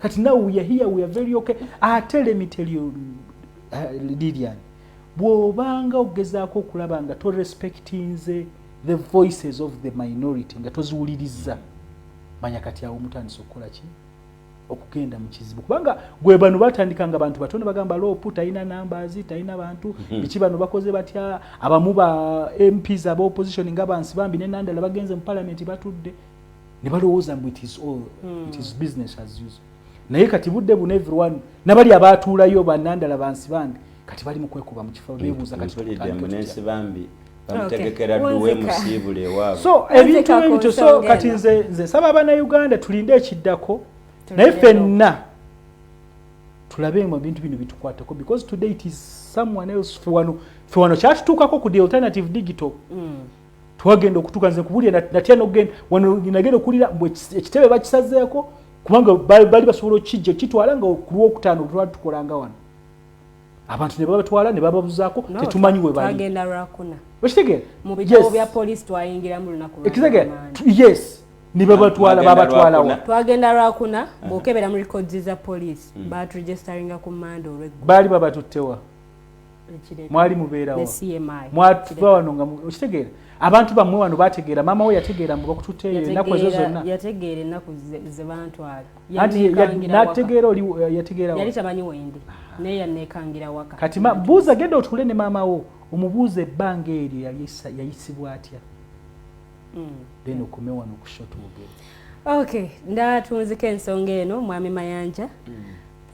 kati now we are here, we are very okay. Let me tell you Lilian, bw'obanga ogezaako okulaba nga to respecting the voices of the minority nga toziwuliriza manya kati awo mutandisa okukola ki okugenda mu kizibu kubanga gwe bano batandika nga abantu batono bagamba Ly'Obuntu talina numbers talina bantu biki bano bakoze batya abamu ba MPs aba opposition nga bansi bambi ne Nandala bagenze mu parliament batudde ne balowooza mbu it is business as usual naye kati budde buno everyone nabali abatuulayo bannandala bansi bambi kati bali mu kwekuba mu kifo beebuuza kati munensi bambi bamutegekera duwe musiibule ewaabwe so ebintu ebyo so kati nze nsaba abannaUganda tulinde ekiddako naye ffenna tulabe mu bintu bino bitukwatako because today it is someone else fe wano kyatutuukako ku the alternative digital twagenda okutuuka nze nkubulira natya nogenda wano nagenda okulira ekitebe bakisazeeko kubanga bali basobola okijja kitwala nga ku Lwokutaano twatukolanga wano abantu ne babatwala ne bababuzaako tetumanyi we bali twagenda Lwakuna okitegeera mu bitabo bya police twayingira mu lunaku yes ni babatwala twagenda Lwakuna bw'okebera mu records za police batregisteringa ku Mande olw'eggulu baali babatuttewa mwali mubeerawo mwatuva wano nga okitegeera abantu bamwe wano bategeera maama we yategeera mbu bakututteeyo ennaku ezo zonna yategeera ennaku ze bantwala nategeera oli yategeera yali tamanyi wendi naye yanneekangira waka kati buuza genda otule ne maama wo omubuuza ebbanga eryo yayisibwa atya then okome wano kushoto ogere okay ndatunzika ensonga eno mwami Mayanja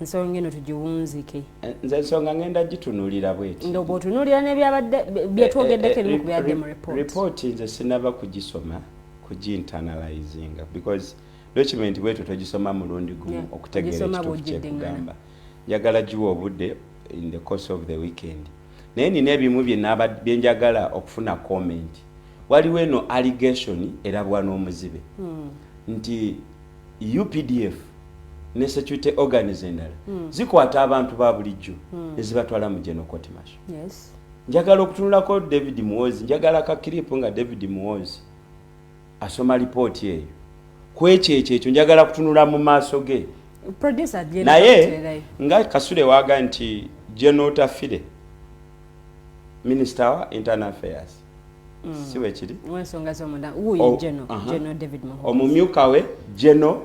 ensonga eno tugiwunzike nze ensonga ngenda gitunulira bweti ndo botunulira n'ebyabadde byetwogeddeko erimu ku byadde mu report nze sinaba kugisoma kugiinternalizinga because document bwetu togisoma mulundi gumu okutegeera ekituufu kyekugamba njagala giwa obudde in the course of the weekend naye nina ebimu byenjagala okufuna comment waliwo eno allegation erabwa n'omuzibe nti UPDF ne security organization endala zikwata abantu ba bulijjo ezibatwala mu General Court Martial. Yes. Njagala okutunulako David Muwozi, njagala ka clip nga David Muwozi asoma report eyo kwekyo njagala kutunula mu maaso ge producer naye nga Kasule waga nti General Tafire Minister wa Internal Affairs siwe kiri wensonga z'omunda uyo General David Muhozi omumyuka we General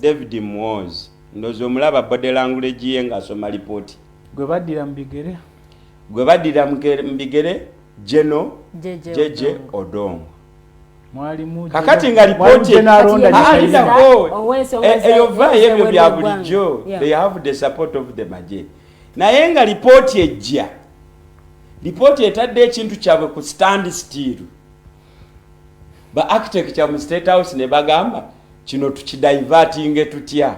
David Muhozi ndozo mulaba body language ye nga asoma report gwe baddira mbigere gwe baddira mu bigere Jeno Jeje Odongo. Kakati nga ripoti ebyo bya bulijjo, they have the support of the maje. Naye nga ripoti ejja, ripoti etadde ekintu kyabwe ku stand still. Ba architect mu State House ne bagamba kino tukidivertinge tutya.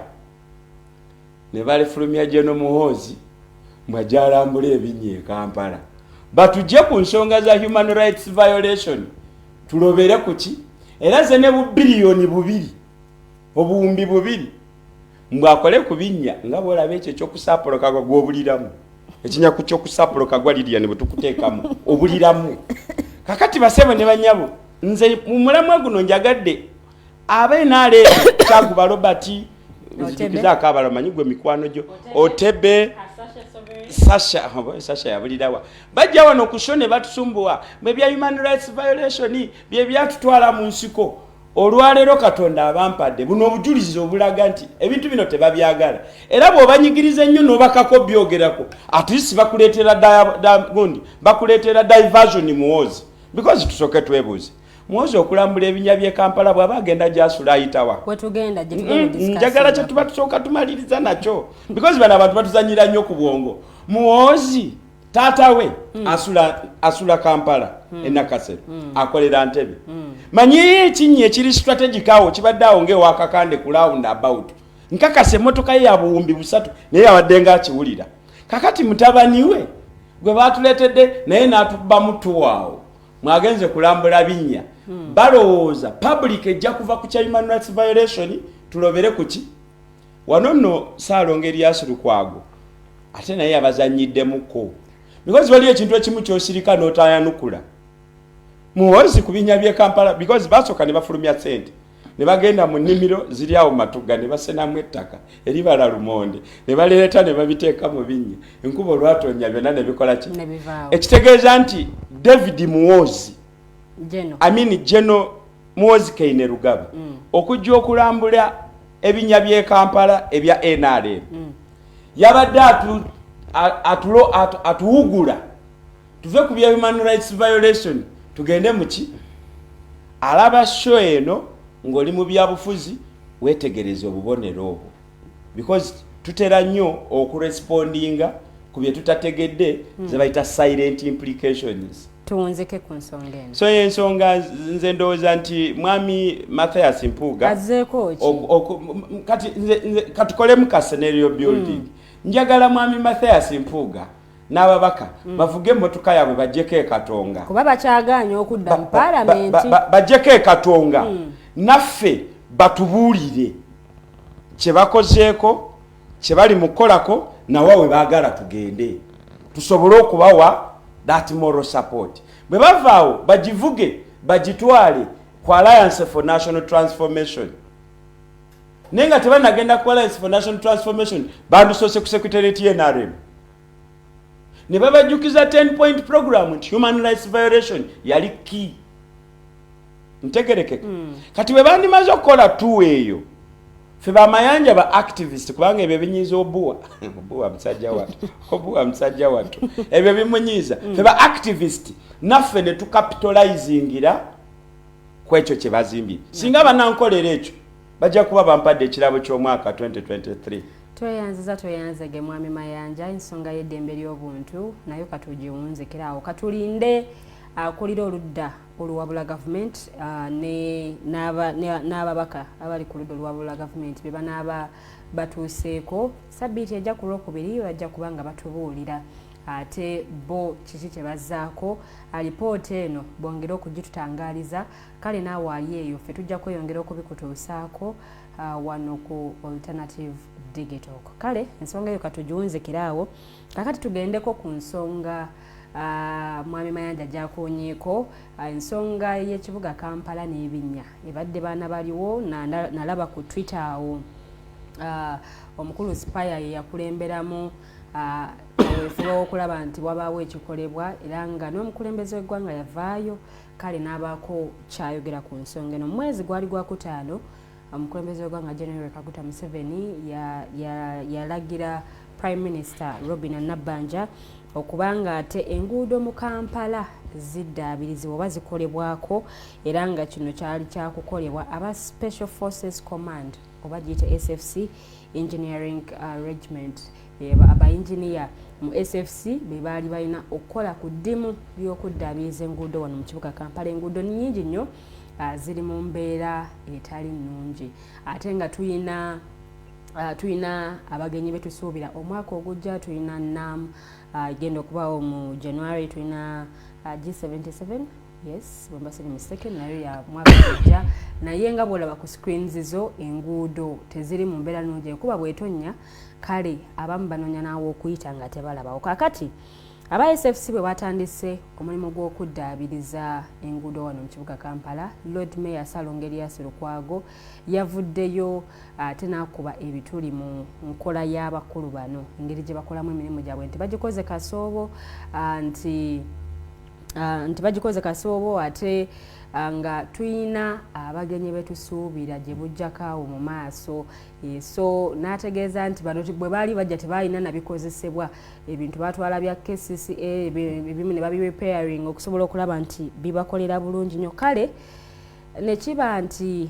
Ne balifulumya Jeno Muhoozi mwajalambula ebinye Kampala. Batujje ku nsonga za human rights violation. Tulobere kuki era ze ne bubiliyoni 2 obuwumbi 2 mbakole kubinya nga bola beche kyokusapoloka gwobuliramu ekinya ku kyokusapoloka gwaliria ne butukutekamu obuliramu kakati basebe ne banyabo nze mumulamwa guno njagadde abe nale Kyaguba Robert zikiza akabala manyigwe mikwano jo Otebe Sasha yabulirawa bajja wano kushone batusumbuwa mwe bya human rights violation bye byatutwala mu nsiko olwalero Katonda abampadde buno obujulizi obulaga nti ebintu bino tebabyagala era bw'obanyigiriza ennyo n'obakako byogerako at least bakuleetera diversion Muhoozi because tusoke twebuuze Muhoozi okulambula ebinya bye Kampala bw'aba agenda gy'asula ayitawa wetugenda njagala kye tuba tusooka tumaliriza nakyo because bano abantu batuzanyira nnyo ku bwongo Muhoozi taata we asula Kampala enakasero akolera Ntebe manyi ekinyi ekiri strategic awo kibadde awo ng'ewakakande ku round about nkakase emmotoka ye ya buwumbi 3 naye yabadde nga akiwulira kakati mutabani we gwe baatuleetedde naye n'atuba mutu waawo mwagenze kulambula binnya balowooza public ejja kuva ku kya human rights violation tulobere kuki wano nno Ssaalongo Erias Lukwago ate naye abazanyiddemuko because waliyo ekintu ekimu kyosirika n'otayanukula Muhoozi ku binnya bye Kampala because basooka ne bafulumya sente ne bagenda mu nnimiro ziri awo Matuga ne basenamu ettaka eribala Lumonde ne baleeta ne babiteeka mu binnya enkuba olwatonya byonna ne bikola ki ekitegeeza nti David Muhoozi Jeno Muhoozi Kainerugaba okujja okulambula ebinya bye Kampala ebya NRM yabadde atuwugula tuve ku bya human rights violation tugende muki alaba show eno ng'oli mu byabufuzi wetegereza obubonero obwo because tutera nnyo okurespondinga ku bye tutategedde ze bayita silent implications. Tuwunzike ku nsonga eno. So ensonga nze ndowooza nti mwami Mathias Mpuuga azeeko ki kati katukolemu ka scenario building njagala mwami Mathias Mpuuga n'Ababaka bavuge emmotoka yaabwe bajjeko e Katonga kuba bakyagaanya okudda mu paalamenti bajjeko e Katonga naffe batubuulire kye bakozeeko kye bali mu kukolako nawawe baagala tugende tusobole okubawa that moral support bwe bavaawo bagivuge bagitwale ku Alliance for National Transformation naye nga tebanagenda ku Alliance for National Transformation bandusoose ku Secretariat NRM ne babajjukiza 10-point program nti human rights violation yali key ntegerekeka kati bwe bandimaze okukola tu eyo fe bamayanja ba activist kubanga ebyo binyiza obuwa musajja watu ebyo bimunyiza fe ba activist naffe ne tukapitalizingira ku ekyo kye bazimbye singa banankolera ekyo bajja kuba bampadde ekirabo ky'omwaka 2023 tweyanzege mwami Mayanja ensonga y'eddembe ly'obuntu nayo katugiwunzikiraawo katulinde akulira oludda oluwabula gavumenti n'ababaka abali ku ludda oluwabula gavumenti be banaaba batuuseeko sabbiiti ejja ku Lwokubiri bajja kuba nga batubuulira ate bo kiki kye bazzaako alipoota eno bongere okugitutangaaliza kale naawe ali eyo ffe tujja kweyongera okubikutuusaako wano ku alternative digital kale ensonga eyo katugiwunzikiraawo kakati tugendeko ku nsonga mwami Mayanja gyakoonyeeko ensonga y'ekibuga Kampala n'ebinnya ebadde baana baliwo nalaba ku Twitter awo omukulu Spire ye yakulemberamu efuba okulaba nti wabaawo ekikolebwa era nga n'omukulembeze w'eggwanga yavaayo kale n'abaako kyayogera ku nsonga eno mwezi gwali gwa Kutaano omukulembeze w'eggwanga General Kaguta Museveni yalagira Prime Minister Robert Nabbanja okubanga ate enguudo mu Kampala ziddaabirizibwa oba zikolebwako era nga kino kyali kyakukolebwa aba Special Forces Command oba giyite SFC Engineering Regiment abayinginiya mu SFC be baali balina okukola ku ddimu ly'okuddaabiriza enguudo wano mu kibuga Kampala. Enguudo nnyingi nnyo ziri mu mbeera etali nnungi ate nga tuyina abagenyi betusuubira omwaka ogujja tuyina NAM genda okubaawo mu January tuyina G77 yes bwemba siri mistaken nayo ya mwaka ogujja naye nga bwolaba ku screens zo enguudo teziri mu mbeera nnungi kuba bwetonya kale abamu banoonya naawo okuyita nga tebalabawo. Kakati aba SFC bwe batandise omulimu gw'okuddaabiriza enguudo wano mu kibuga Kampala, Lord Mayor Salongerias Lukwago yavuddeyo ate n'akuba ebituli mu nkola y'abakulu bano engeri gye bakolamu emirimu gyabwe nti bagikoze kasoobo bagikoze kasoobo ate nga tuyina abagenyi betusuubira gye bujjakaawo mu maaso so n'ategeeza nti bano bwe baali bajja tebalina nabikozesebwa ebintu batwala bya KCCA ebimu ne babi repairing okusobola okulaba nti bibakolera bulungi nnyo kale ne kiba nti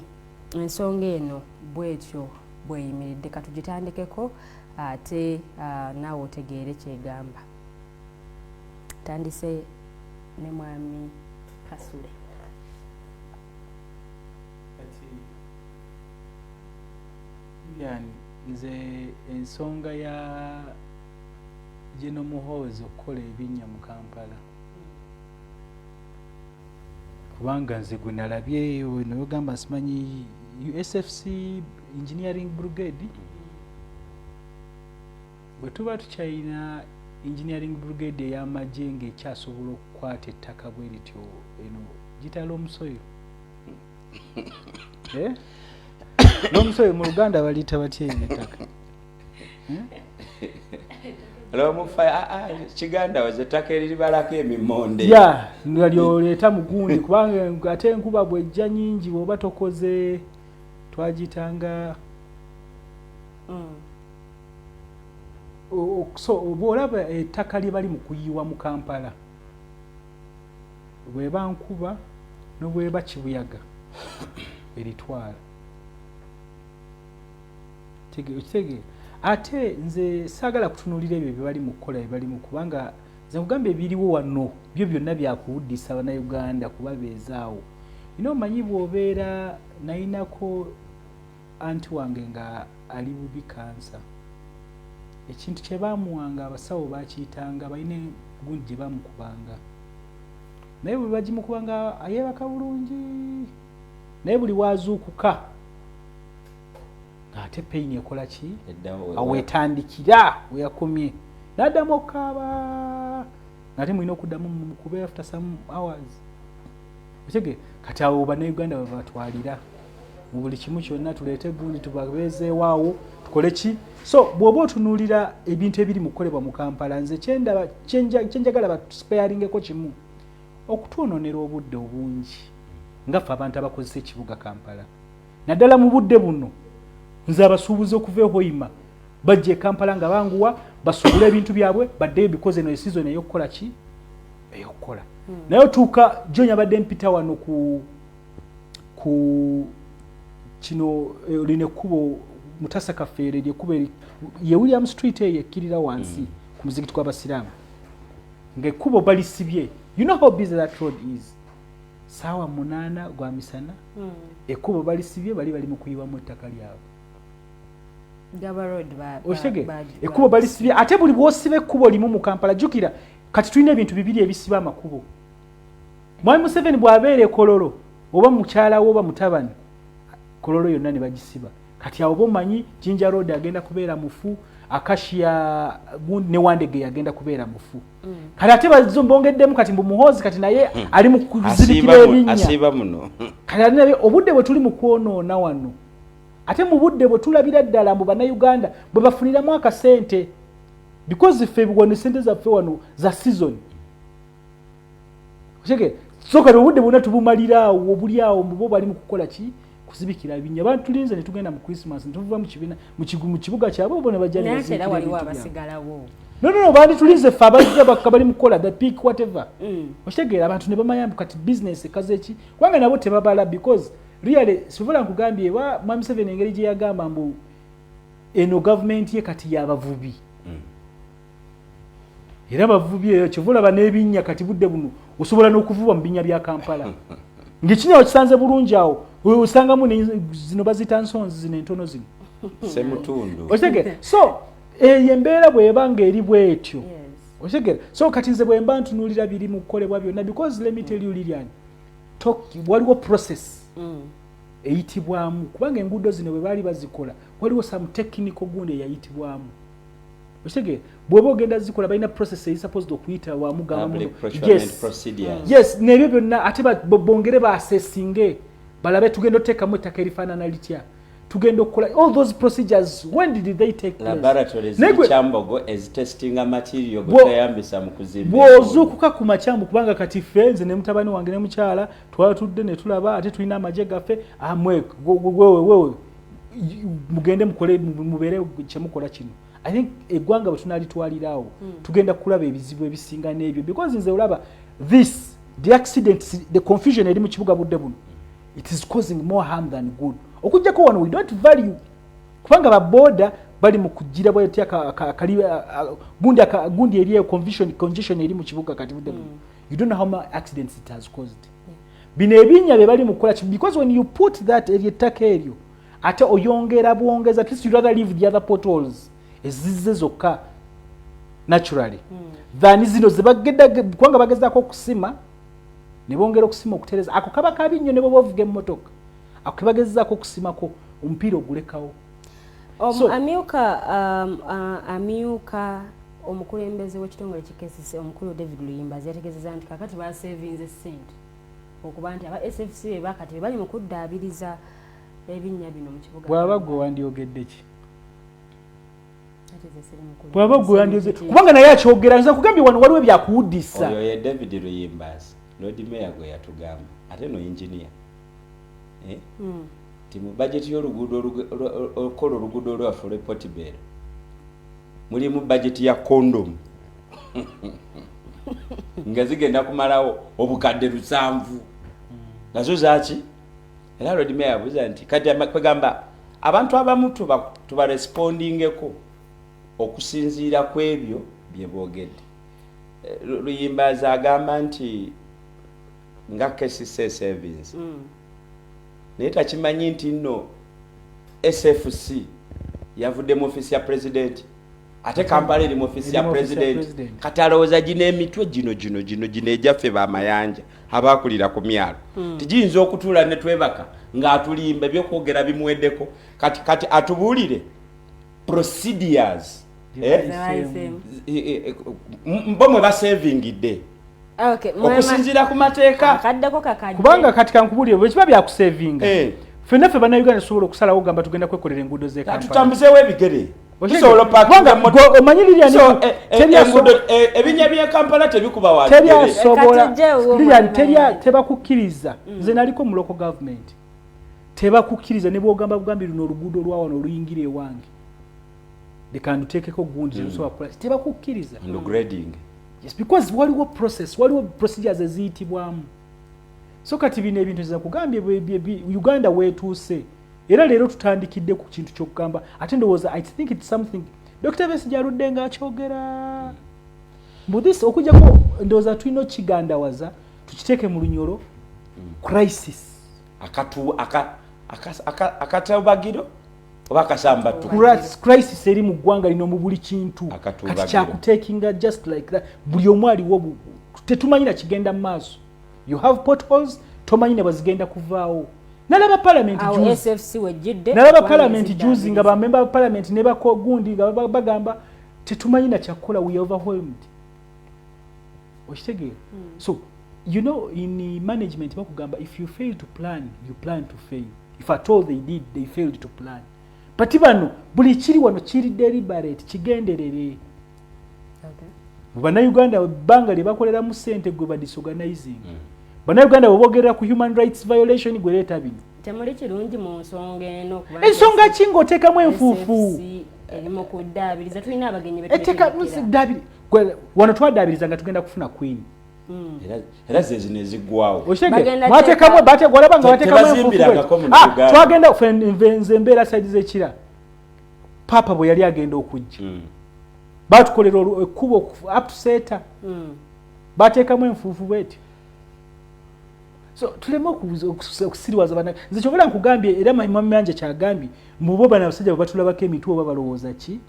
ensonga eno bwetyo bweyimiridde katugitandikeko ate naawe otegeere kyegamba. Tandise ne mwami Kasule. Yani nze ensonga ya Geno Muhoozi okukola ebinnya mu Kampala kubanga nze gwe nalabye nayogamba simanyi SFC Engineering Brigade bwe tuba tukyalina Engineering Brigade ey'amagye ng'ekyasobola okukwata ettaka bwe lityo eno gitala omusoyo n'omusoyo mu Luganda baliyita batya ettaka kiganda waze ettaka eriribalako emimonde nga lyoleeta mugundi kubanga ate enkuba bw'ejja nnyingi bw'oba tokoze twagitanga bw'olaba ettaka lye bali mu kuyiwa mu Kampala bw'eba nkuba n'obw'eba kibuyaga eritwala tekege ate nze saagala kutunuulira ebyo bye bali mu kukola bye bali mu kubanga nze nkugamba ebiriwo wano byo byonna byakuwuddisa bannaUganda kuba beezaawo ino omanyi bw'obeera nayinako anti wange nga ali bubi kansa ekintu kye baamuwanga abasawo bakiyitanga balina gundi gye bamukubanga naye bwe bagimukubanga ayeebaka bulungi naye buli waazuukuka ate peyini ekola ki awetandikira weyakomye n'addamu okukaaba ate mulina okuddamu mukube after some hours okitege kati awo bannaUganda bwe batwalira mu buli kimu kyonna tuleete gundi tubabeezeewaawo tukole ki so bw'oba otunuulira ebintu ebiri mu kukolebwa mu Kampala nze kyenjagala basparingeko kimu okutwononera obudde obungi ngaffe abantu abakozesa ekibuga Kampala naddala mu budde buno nze abasuubuzi okuva ehoima bajja Kampala nga banguwa basubula ebintu byabwe baddeyo bikoze no season ey'okukola ki ey'okukola naye otuuka jonya badde mpita wano ku kino line kubo mutasa kafeere lyekubo ye William Street eyekkirira wansi ku muzikiti gw'abasiraamu ng'ekkubo balisibye you know how busy that road is sawa 8 gwa misana ekkubo balisibye bali mu kuyiwamu ettaka lyabwe ekkubo balisibye ate buli bwosiba ekkubo limu mu Kampala jukira kati tulina ebintu bibiri ebisiba amakubo Mwami Museveni bw'abeera Kololo oba mukyalawo oba mutabani Kololo yonna ne bagisiba kati awo bomanyi Jinja Road agenda kubeera mufu Akashia ne Wandege agenda kubeera mufu kati ate bazombongeddemu kati mbu Muhoozi kati naye ali mu kuzibikira ebinnya asiba muno kati naye obudde bwe tuli mu kwonoona wano ate mu budde bwe tulabira ddala mu bannaUganda bwe bafuniramu akasente because ffe wano sente zaffe wano za season okitege soka obudde bwonna tubumaliraawo obuli awo bo bali mu kukola ki kuzibikira ebinnya abantu tulinze ne tugenda mu Christmas ne tuva mu kibiina mu kibuga kyabwe bo ne bajja ne era waliwo abasigalawo no bandi tulize fa abazze bakabali mukola the peak whatever oshegera abantu ne bamayambu kati business ekaze ki kwanga nabo tebabala because really sivola nkugambye wa Mwami Museveni engeri gye yagamba mbu eno government ye kati yabavubi era abavubi eyo kivula banebinnya kati budde buno osobola n'okuvuba mu binnya bya Kampala ngekinyawo kisanze bulungi awo osangamu zino bazita nsonzi zino entono zino semutundu oshegera so embeera bw'ebanga eri bwetyo oshegera so kati nze bwe mba ntunuulira biri mu kukolebwa byonna because let me tell you Lilian waliwo process eyitibwamu kubanga enguudo zino bwe baali bazikola waliwo some technical gundi eyayitibwamu oshegera bw'oba ogenda zikola balina process eyi supposed okuyita wamu yes nebyo byonna ate bongere baasesinge balabe tugenda oteekamu ettaka erifaanana litya tugenda okukola all those procedures when did they take place laboratories z'Kyambogo as testing material gotayambisa mu kuzimba bw'ozuukuka ku makyambu kubanga kati fenze ne mutabani wange ne mukyala twatudde ne tulaba ate tulina amagye gaffe wewe mugende mukole mubeere kyemukola kino I think eggwanga bwe tunalitwalirawo tugenda kulaba ebizibu ebisinga n'ebyo because nze olaba the accident the confusion eri mu kibuga budde buno it is causing more harm than good okujjako wano we don't value kubanga baboda bali mu kugira bwetya gundi eri congestion eri mu kibuga kati budde buno you don't know how much accidents it has caused bino ebinya bye bali mu kukola because when you put that eri ettaka eryo ate oyongera bwongeza at least you rather leave the other potholes ezizze zokka naturally than zino zibagedda kubanga bagezaako okusima ne bongera okusima okutereza ako kaba kabi nnyo ne bo bavuga emmotoka ako kebagezaako okusimako omupiira ogulekawo amyuka omukulembeze w'ekitongole kikesise omukulu David Luyimbazi yategeezezza nti kakati basevinze ssente okuba nti aba SFC be bakati be bali mu kuddaabiriza ebinnya bino mu kibuga bw'aba gwe wandyogedde ki bw'aba gwe wandyogedde kubanga naye akyogera nza kugambye wano waliwo ebyakuwuddisa oyo ye David Luyimbazi Lord Mayor gwe yatugamba ate no engineer ti mu budget y'oluguudo okola oluguudo olwaffe olw'e Portbel mulimu budget ya condom nga zigenda kumalawo obukadde 7 nazo zaki era Lord Mayor abuuza nti kati kwegamba abantu abamu tubarespondingeko okusinziira ku ebyo bye boogedde Luyimbazi agamba nti nga kesise savings naye takimanyi nti nno SFC yavudde mu ofisi ya president ate Kampala eri mu ofisi ya president kati alowooza gino emitwe gino ejaffe bamayanja abakulira ku myalo tiyinza okutuula ne twebaka ng'atulimba ebyokwogera bimuweddeko kati atubuulire procedures mbo mwe basavingidde okusinziira ku mateeka kubanga kati kankubulire bwe kiba byakusavinga ffenna ffe bannayuganda tusobola okusalawo ogamba tugenda kwekolera enguudo tutambuzeewo ebigere ebinya bya Kampala tebikuba watebyasobola tebakukkiriza nze naliko mu local government tebakukkiriza ne bwogamba bugambi luno oluguudo olwawano oluyingira ewange leka nduteekeko gundi terusobola kukola tebakukkiriza yes because waliwo procedures eziyitibwamu so kati bino ebintu nza kugambye Uganda weetuuse era leero tutandikidde ku kintu ky'okugamba ate ndowooza I think it's something Dr. Besigye aludde ng'akyogera mbudisi okujjako ndowooza tulina okigandawaza tukiteeke mu lunyolo crisis akatabagiro oba akasamba crisis eri mu ggwanga lino mu buli kintu kati kyakuteekinga just like that buli omu aliwo tetumanyira kigenda mu maaso you have potholes tomanyi ne bazigenda kuvaawo nalaba parliament juzi nga bamemba ba parliament ne bakogundi nga bagamba tetumanyi na kyakola we overwhelmed okitegera so you know in management bakugamba if you fail to plan you plan to fail if at all they failed to plan but bano buli kiri wano kiri deliberate kigenderere bannayuganda banga lye bakolera mu ssente gwe ba disorganizing bannayuganda bwogerera ku human rights violation gwe leeta bino temuli kirungi mu nsonga eno ensonga ki ng'oteekamu enfuufu erimu kuddaabiriza tulina abagenyi eteka daabiri wano twaddaabiriza nga tugenda kufuna queen era zezino eziggwawo mwatekamu olaba nga batekamu twagenda nze mbeera saidi z'ekira papa bwe yali agenda okujja batukolera ekkubo upseta bateekamu enfuufu bwetyo so tuleme okusiriwaza bana nze kyogera nkugambye era Mayanja kyagambye mubo bana abasajja bwe batulabako emitwe oba balowooza ki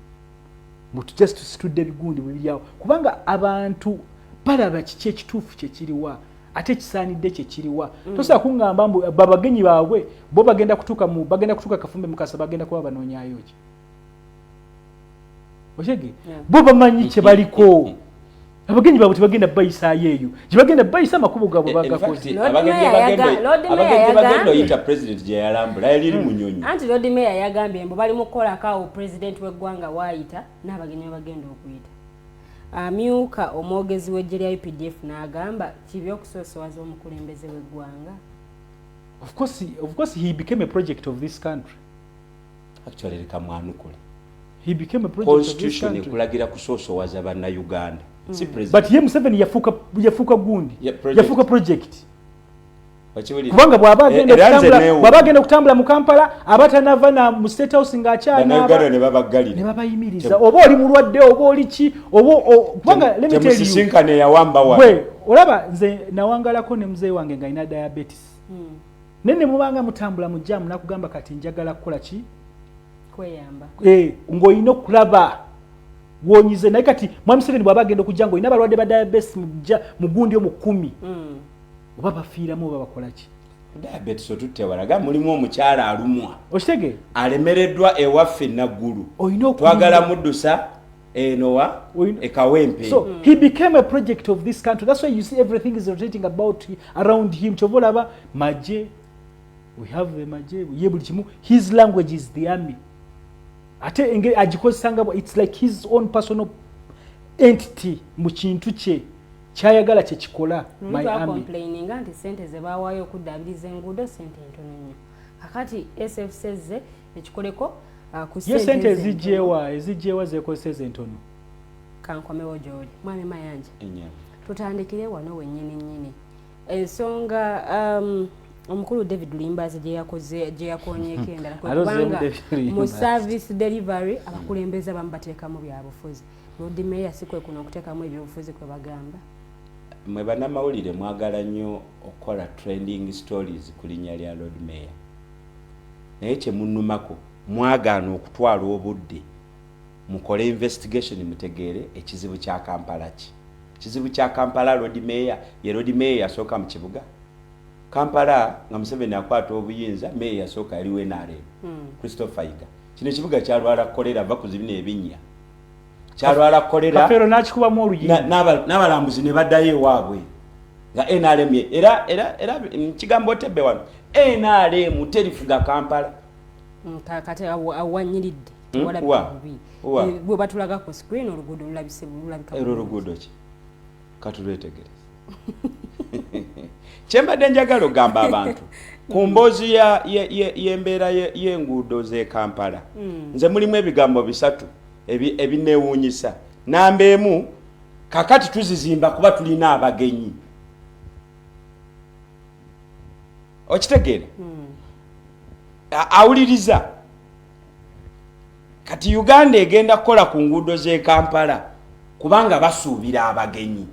just situdde ebigundi bwe biryawo kubanga abantu balaba kiki ekituufu kyekiriwa ate kisaanidde kyekiriwa tosobola kuŋŋamba mbu babagenyi baabwe bo bagenda kutuuka Kafumbe Mukasa bagenda kuba banoonyaayo ki oshege bo bamanyi kye baliko abagenyi baabwe tebagenda bayisaayo eyo gyebagenda bayisa amakubo gaabwe bagakoze bagenda oyita president gye yalambula yaliri munyonyi anti Lord Mayor yagambye mbu bali mu kukolako president w'eggwanga waayita n'abagenyi bagenda okuyita myuuka omwogezi w'eggye lya UPDF n'agamba kibi okusoosowaza omukulembeze w'eggwanga. Of course he became a project of this country. Actually kamwanukule. He became a project of this country. Constitution ekulagira kusoosowaza bannaUganda. Si president. But ye Museveni yafuuka gundi. Yafuuka project. Kubanga bw'abagenda kutambula mu Kampala abatanava na mu State House ng'akyana ne babagalira ne babayimiriza oba oli mulwadde oba oli ki kubanga let me tell you sinkane yawamba wa olaba nze nawangalako ne muzee wange nga ina diabetes nene mubanga mutambula mu jamu nakugamba kati njagala kukola ki kweyamba ng'olina okulaba wonyize naye kati mwami Museveni bw'abagenda okujja ng'olina balwadde ba diabetes mu gundi omu 10 oba bafiiramu oba bakola ki diabetes otutewalaga mulimu omukyala alumwa okitege alemereddwa ewaffe naggulu twagala muddusa enowa ekawempe so he became a project of this country. That's why you see everything is rotating around him. Chovolaba maje, we have the maje, his language is the army. Ate enge ajikozesanga it's like his own personal entity mu kintu kye kyayagala kye kikola my army. Complaining anti sente ze bawayo okuddabiriza enguudo sente ntono nnyo. Kakati SF says ekikoleko ku sente ezijewa zekozesa entono. Kankomewo George mwami Mayanja. Tutandikire wano wennyini. Ensonga omukulu David Limbazi gye yakonyeeko endala kubanga mu service delivery abakulembeze bamubateekamu byabufuzi. Lord Mayor sikwe kuno okuteekamu ebyobufuzi kwe bagamba. Mwe bannamawulire mwagala nnyo okukola trending stories ku linnya lya Lord Mayor. Naye kye munnumako mwagaana okutwala obudde mukole investigation mutegeere ekizibu kya Kampala ki. Ekizibu kya Kampala Lord Mayor yasooka mu kibuga. Kampala nga Museveni akwata obuyinza Mayor yasooka yaliwe NRM. Christopher Iga. Kino ekibuga kyalwala kolera va kuzibina ebinnya. Kyalwala kolera kafero nakikuba mu oluyinza n'abalambuzi ne baddayo ewaabwe nga NRM era kigambo tebbe wano NRM terifuga Kampala kati awanyiridde bwe batulaga ku screen oluguudo lulabise bulabika oluguudo ki katulwetegereza kyembadde njagala ogamba abantu ku mboozi y'embeera y'enguudo z'e Kampala nze mulimu ebigambo bisatu ebinewuunyisa. Namba emu kakati tuzizimba kuba tulina abagenyi. Okitegeera? Awuliriza kati Uganda egenda kukola ku nguudo z'e Kampala kubanga basuubira abagenyi.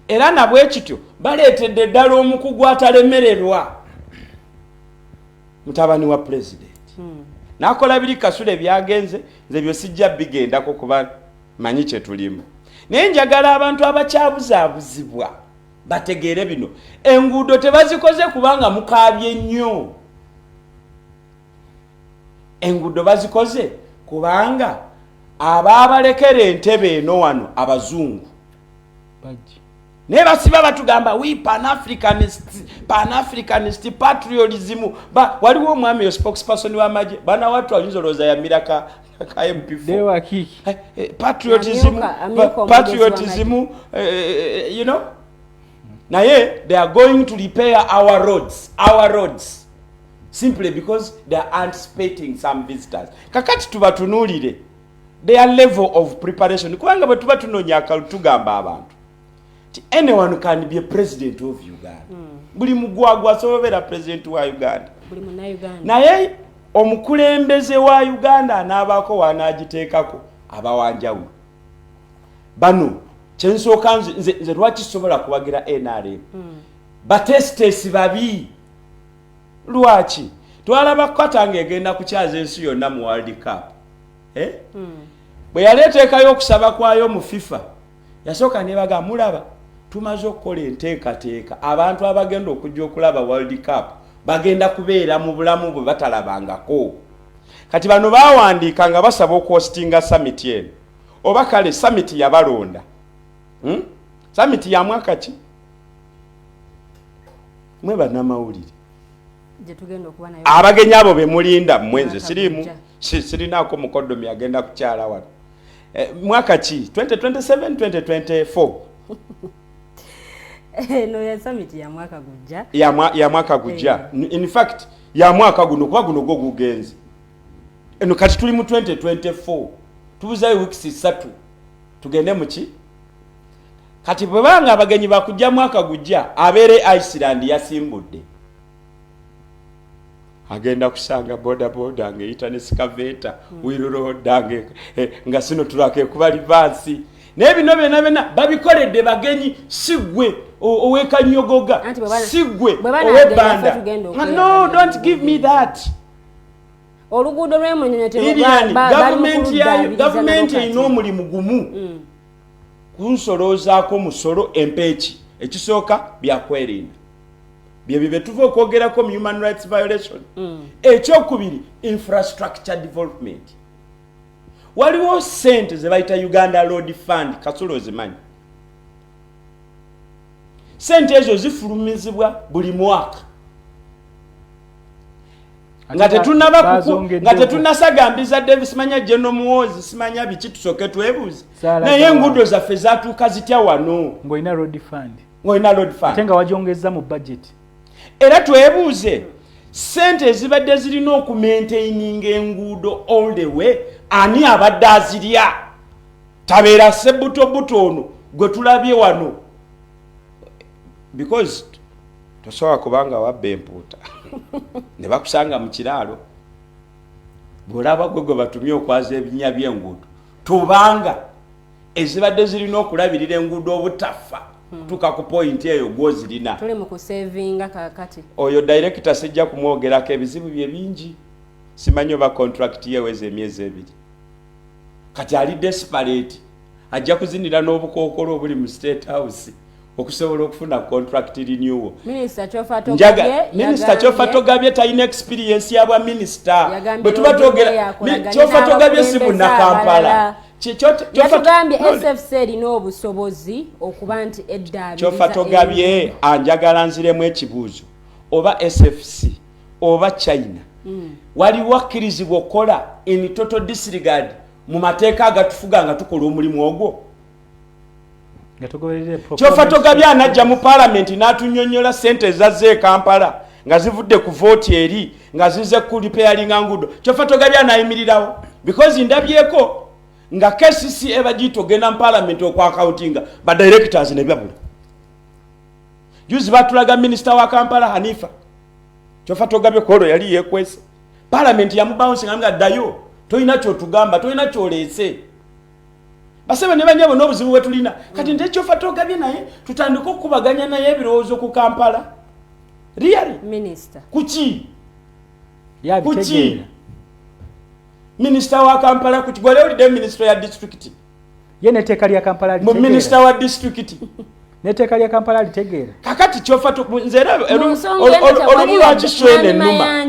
Era nabwe kityo baleetedde ddala omukugu atalemererwa mutabani wa president. Nakola biri Kasule byagenze nze byo sijja bigendako kuba manyi kye tulimu. Naye njagala abantu abakyabuzaabuzibwa bategeere bino. Enguudo tebazikoze kubanga mukaabye nnyo. Enguudo bazikoze kubanga abaabalekera entebe eno wano abazungu naye basiba batugamba we pan-Africanist patriotism waliwo omwami yo spokesperson w'amagye bana watu ayinzoloza ya miraka ka MP4 patriotism you know naye they are going to repair our roads simply because they are anticipating some visitors. Kakati tubatunulire their level of preparation. Kubanga bwe tuba tunoonya akalulu tugamba abantu anyone can be a president of Uganda. Buli mugwagwa asobola president wa Uganda. Buli munnauganda. Naye omukulembeze wa Uganda anaabako wanaagiteekako abawanjawulo. Bano kyensooka nze lwaki sobola kuwagira NRM. Batesitesi babi. Lwaki? Twalaba Kata ng'egenda kukyaza ensi yonna mu World Cup. Bwe yaleeteekayo okusaba kwayo mu FIFA, yasooka nebaga mulaba tumaze okukola enteekateeka abantu abagenda okujja okulaba World Cup bagenda kubeera mu bulamu bwe batalabangako. Kati bano baawandiika nga basaba okwostinga summit eno. Oba kale summit yabalonda. Summit ya mwaka ki? Mwe bannamawulire. Abagenyi abo be mulinda mwenze sirimu sirinaako mukoddomi agenda kukyala wano. Mwaka ki? 2027 2024. No ya summit ya mwaka gujja. Ya mwaka gujja. In fact ya mwaka guno kuba guno go gugenze. Eno kati tuli mu 2024. Tubuzayo weeks 3. Tugende mu ki? Kati bwe banga abagenyi bakujja mwaka gujja abere Iceland yasimbudde. Agenda kusanga boda ngeyita ne skaveta wiruro dange nga sino tulake kuba livansi nebino bena babikoledde bagenyi sigwe owekanyogoga sigwe owebanda. No, don't give me that. Oluguudo lw'emunyonyotero gavumenti erina omulimu gumu kunsolozaako musolo empeeki. Ekisooka byakwerinda byebyo betuva okwogerako mu human rights violation. Ekyokubiri infrastructure development. Waliwo sente ze bayita Uganda Road Fund, Kasule ozimanyi. Sente ezo zifulumizibwa buli mwaka nga tetunasagambiza Davis simanya General Muwozi simanya biki tusoke twebuuze naye enguudo zaffe zatuuka zitya wano ng'olina road fund ate nga wajongeza mu budget. Era twebuuze sente ezibadde zirina okumaintaininga enguudo all the way ani abadde azirya tabeera sebutobuto ono gwe tulabye wano because tosobola kubanga wabba empuuta ne bakusanga mu kiraalo bw'olaba gwe batumye okwaza ebinnya by'enguudo tubanga ezibadde zirina okulabirira enguudo obutafa tuka ku point eyo gwozirina tuli mu kusavinga kakati oyo director sijja kumwogerako ebizibu bye bingi simanyi oba contract yeweze emyezi 2 kati ali desperate ajja kuzinira n'obukookolo obuli mu State House okusobola okufuna contract renewal. Minister Chofa Togabye talina experience yabwa minister bwe tuba twogera Chofa Togabye si bunna Kampala yatugambye SFC erina obusobozi okuba nti eddaabiriza Chofa Togabye anjagala nziremu ekibuuzo oba SFC oba China waliwo akkirizibwa okukola in total disregard mu mateeka agatufuga nga tukola omulimu ogwo. Chofa Togabye anajja mu parliament n'atunyonnyola sente ezazze Kampala nga zivudde ku vote eri nga zize ku repairing nguudo. Chofa Togabye anayimirirawo because ndabyeko nga KCC ebagito genda mu parliament okwakauntinga ba directors ne byabula. Juzi batulaga minister wa Kampala Hanifa Chofa Togabye kolo yali yekwese parliament ya mubounce nga dayo toyina kyo tugamba toyina kyo leese basebe ne banyabo n'obuzibu bwe tulina kati nte Chofa Togabye naye tutandika okubaganya naye ebirowoozo ku Kampala really minister kuki minister wa Kampala kuki gwale oli de minister ya district ye neteeka lya Kampala mu minister wa district neteeka lya Kampala litegeera kakati Chofa nzera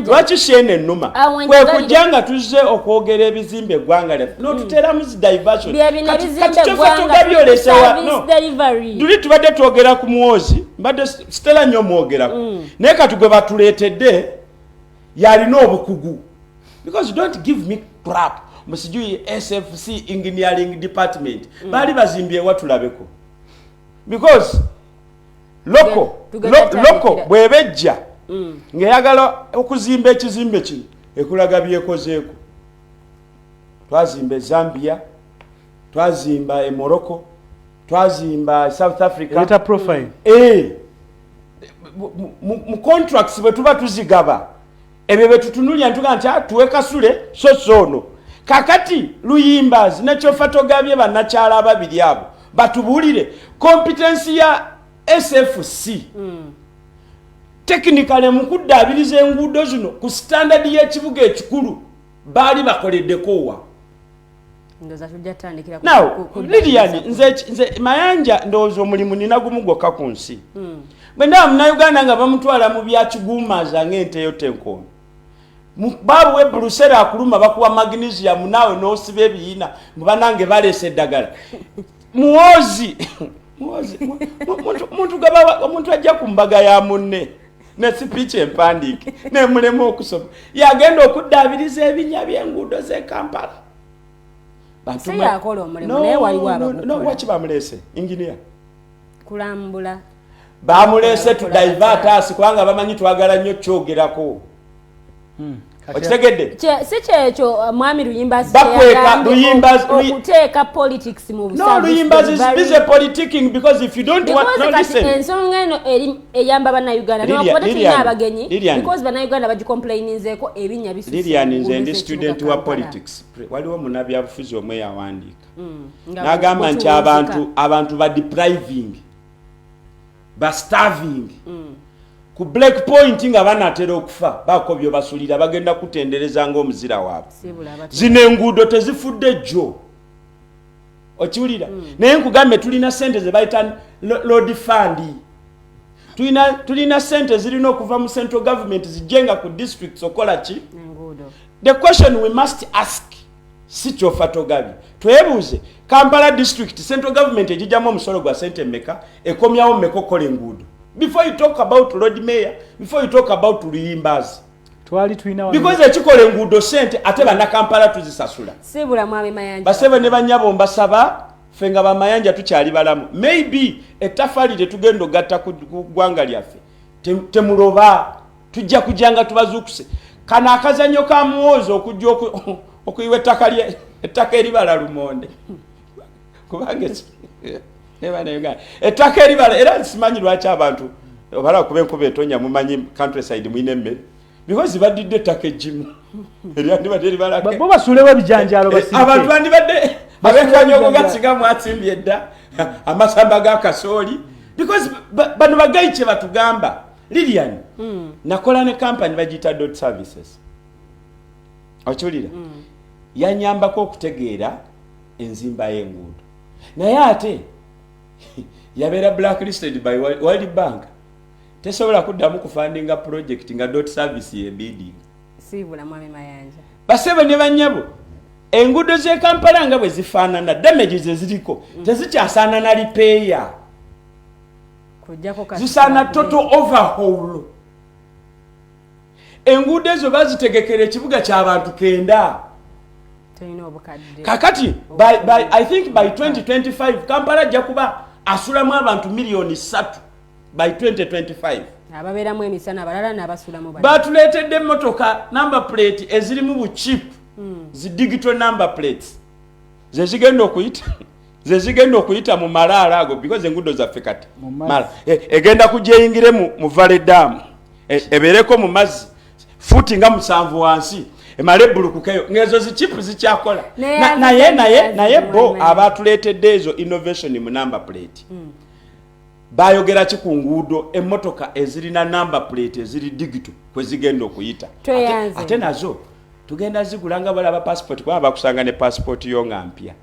lwakishene ennuma kwe kujjanga tuzze okwogera ebizimbe eggwanga lyaffe n'otuteramu zi diversion kati Chofa Togabye olesewa tuli tubadde twogera ku Muwozi mbadde sitera nnyo omwogerako naye kati gwe batuleetedde yalina obukugu because don't give me crap musijui SFC engineering department bali bazimbye watulabeko because loko bwebejja ng'eyagala okuzimba ekizimbe kino ekulaga byekozeeko. Twazimba Zambia, twazimba Morocco, twazimba South Africa. Data profile. Mu contracts bwe tuba tuzigaba ebyo bwe tutunulya ntuga nti tuwe Kasule sono. Kakati Luyimbazi nekyofa togabye bannakyala ababiri abo batubuulire competence ya SFC technically mu kuddaabiriza enguudo zino ku standard y'ekibuga ekikulu baali bakoleddeko wa. Now, Lilian, nze Mayanja ndowooza omulimu nina gumu gwokka ku nsi. Bwe ndaba munnauganda nga bamutwala mu byakiguumaza ng'enteyo tenkono. Babu we Brusera akuluma bakuwa magnesium nawe n'osiba ebiyina mubanange baleese eddagala. Muwozi omuntu ajja ku mbaga ya munne ne speech empandiike ne mulema okusoma yagenda okuddaabiriza ebinya by'enguudo z'e Kampala. Waki bamuleese engineer kulambula bamuleese to divert us kubanga bamanyi twagala nnyo kyogerako. Okitegedde si kyekyo mwami Luyimbazi okuteeka politics mu no Luyimbazi is busy politicking because if you don't want no listen ensonga eno eyamba bannaUganda n'okuba tulina abagenyi because bannaUganda bagicomplaininzeeko ebinya bisusse. Lilian nze ndi student wa politics waliwo munnabyabufuzi omwe yawandiika n'agamba nti abantu ba depriving ba starving ku Black Point nga banatera okufa bakobyo basulira bagenda kutendereza ng'omuzira waabwe. Zino enguudo tezifudde jjo okiwulira naye nkugambe tulina sente ze bayita road fund. Tulina sente zirina okuva mu central government zijenga ku districts okola ki. The question we must ask si kyofa togabi twebuuze Kampala district central government ejijjamu omusolo gwa sente mmeka ekomyawo mmeka okola enguudo. Before you talk about road mayor, before you talk about Luyimbazi. Because ekikola enguudo sente ate banna Kampala tuzisasula. Sibula mwami Mayanja. Basebe ne banyabo mbasaba fenga ba Mayanja tukyali balamu. Maybe ettafali tetugenda gatta ku ggwanga lyaffe. Temuloba tujja kujanga tubazuukuse. Kana akazanyo ka muwozo okujja okuyiwa ettaka eribala lumonde. Kubange ettaka eribala era simanyi lwaki abantu obala kuba enkuba etonya mumanyi countryside mwine emmere because badidde ettaka eggimu eryandibadde eribala bo basuulewo ebijanjaalo basike abantu bandibadde abekanyogo gatsigamu atsimbye edda amasamba ga kasooli because bano bagayi kye batugamba Lilian nakola ne company bagiyita dot services okiwulira yanyambako okutegeera enzimba y'enguudo naye ate yabeera blacklisted by World Bank tesobola kuddamu kufandinga project nga dot service ye bidding. Sibula mwami Mayanja basebe ne banyabo enguudo z'e Kampala nga bwe zifaanana damages eziriko tezikyasaana repair zisaana total overhaul. Enguudo ezo bazitegekera ekibuga ky'abantu 9 kakati I think by 2025 Kampala ajja kuba asulamu abantu milioni 3 by 2025. Ababeeramu emisana abalala n'abasulamu bali. Batuleetedde emmotoka number plate ezirimu bu cheap zi digital number plates zezigenda okuyita mu malaala ago because enguudo zaffe kati egenda kujeyingire mu Valley Dam ebeereko mu mazzi futi nga 7 wansi emale bulukukeyo ngezo zichipu zikyakola naye bo abatuleetedde ezo innovation mu number plate bayogera ki ku nguudo emmotoka ezirina number plate eziri digital kwe zigenda okuyita ate nazo tugenda zigulanga balaba passport kuba bakusanga ne passport yonga mpya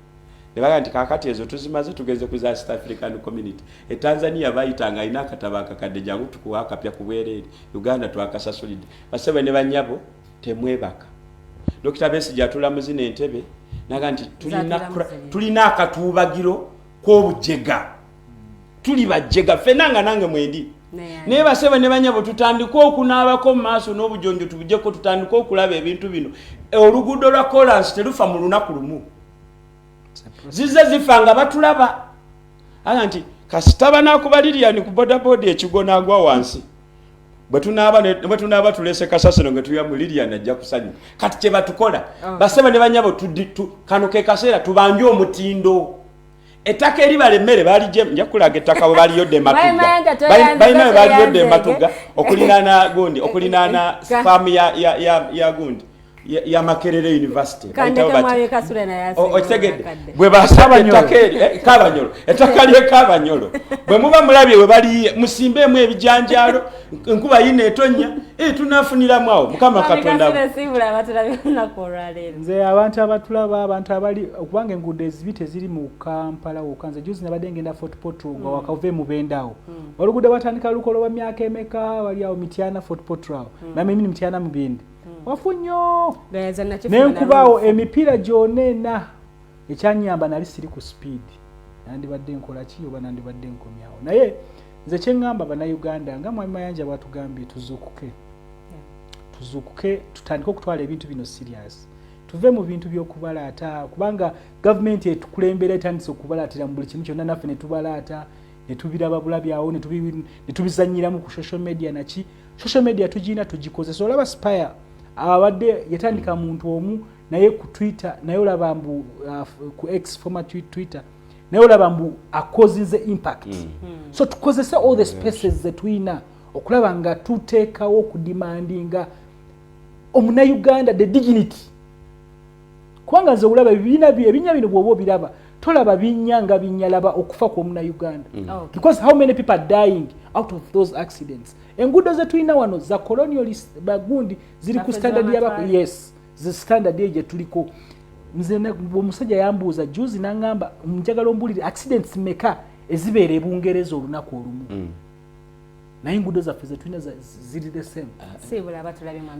ne baga nti kakati ezo tuzimaze tugeze ku za East African Community Tanzania bayitanga ina katabaka kadde jangu tukuwa akapya ku bwerere Uganda twakasasulide basebe ne banyabo temwebaka Dr. Besigye atula muzine Entebbe naga nti tulina akatuubagiro k'obujega tuli bajega fenanga nange mwendi naye basebe ne banyabo tutandika okunaabako mu maaso n'obujonjo tubujjeko tutandika okulaba ebintu bino oluguudo lwa Collins terufa mu lunaku lumu zize zifanga batulaba aga nti kasitaba nakubaliriya ni ku bodaboda ekigo nagwa wansi bwe tunaaba tulese kasasiro nga tuya mu Lilian ajja kusanya kati kye batukola basema ne banyabo kano ke kaseera tubanje omutindo ettaka eri balemmere balijje nja kulaga ettaka bwe baliyodde matuga balina baliyodde matuga okulinaana gundi okulinaana farm ya gundi ya Makerere University okitegedde bwe basaba ettaka eri Kabanyolo ettaka lye Kabanyolo bwe muba mulabye bwe bali musimbeemu ebijanjaalo enkuba yina etonya tunafuniramu awo Mukama Katonda nze abantu abatulaba abantu abali okubanga enguudo ezibite ziri mu Kampala wokanze juzi nabadde ngenda Fort Portal nga wakave mu bendawo oluguudo batandika lukolo wa myaka emeka wali awo Mityana Fort Portal nami mimi Mityana mu bindi wafunyo nenkubaawo emipiira gyonena ekyanyamba nali siri ku speed nandibadde nkola ki oba nandibadde nkomyawo naye nze kyeŋŋamba bannaUganda nga Mwami Mayanja bwatugambye tuzuukuke tutandike okutwala ebintu bino serious tuve mu bintu by'okubalaata kubanga gavumenti etukulembera etandise okubalaatira mu buli kimu kyonna naffe ne tubalaata ne tubiraba bulabyawo ne tubizannyiramu ku social media naki social media tugina tugikozesa olaba spire abadde yatandika muntu omu naye ku Twitter naye olaba mbu ku X former Twitter naye olaba mbu akozinze impact so tukozesa all the spaces zetuyina okulaba nga tuteekawo okudimandinga omunnaUganda the dignity kubanga nze olaba ebibiina bino bw'oba obiraba tolaba binnya nga binyalaba okufa kw'omunnaUganda because how many people are dying out of those accidents enguudo zetulina wano za colonialist bagundi ziri ku standard yabako yes the standard gye tuliko nze omusajja yambuuza juzi n'angamba njagala ombulire accidents meka ezibeera ebungereza olunaku olumu naye enguudo zaffe zetulina ziri the same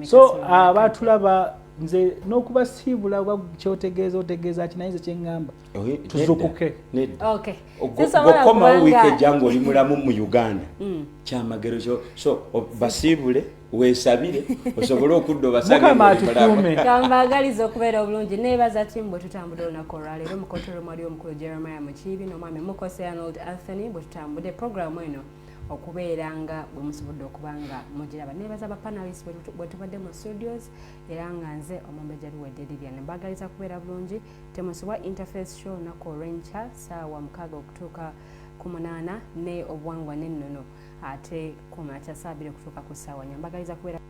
so abatulaba nze n'okubasiibula oba kyotegeeza otegeeza ki naye nze kyeŋŋamba tuzukuke okomawo wiiki ejjanga oli mulamu mu Uganda kyamagero so basiibule weesabire osobole okudda obasagambagaliza okubeera obulungi neebaza timu bwe tutambudde olunaku olwaleero mu kontolo mwali omukulu Jeremiah Mukiibi n'omwami Mukose Arnold Anthony bwe tutambudde programu eno okubeera nga bwe musobodde okubanga mugiraba neebaza abapanalist bwe tubadde mu studios era nga nze omumbejja luwedde Lilian mbagaliza kubeera bulungi temusubwa interface show naku olwenkya saawa 6 okutuuka ku 8 ne obuwangwa n'ennono ate ku makya saa 2 okutuuka ku saawa 4 mbagaliza kubeera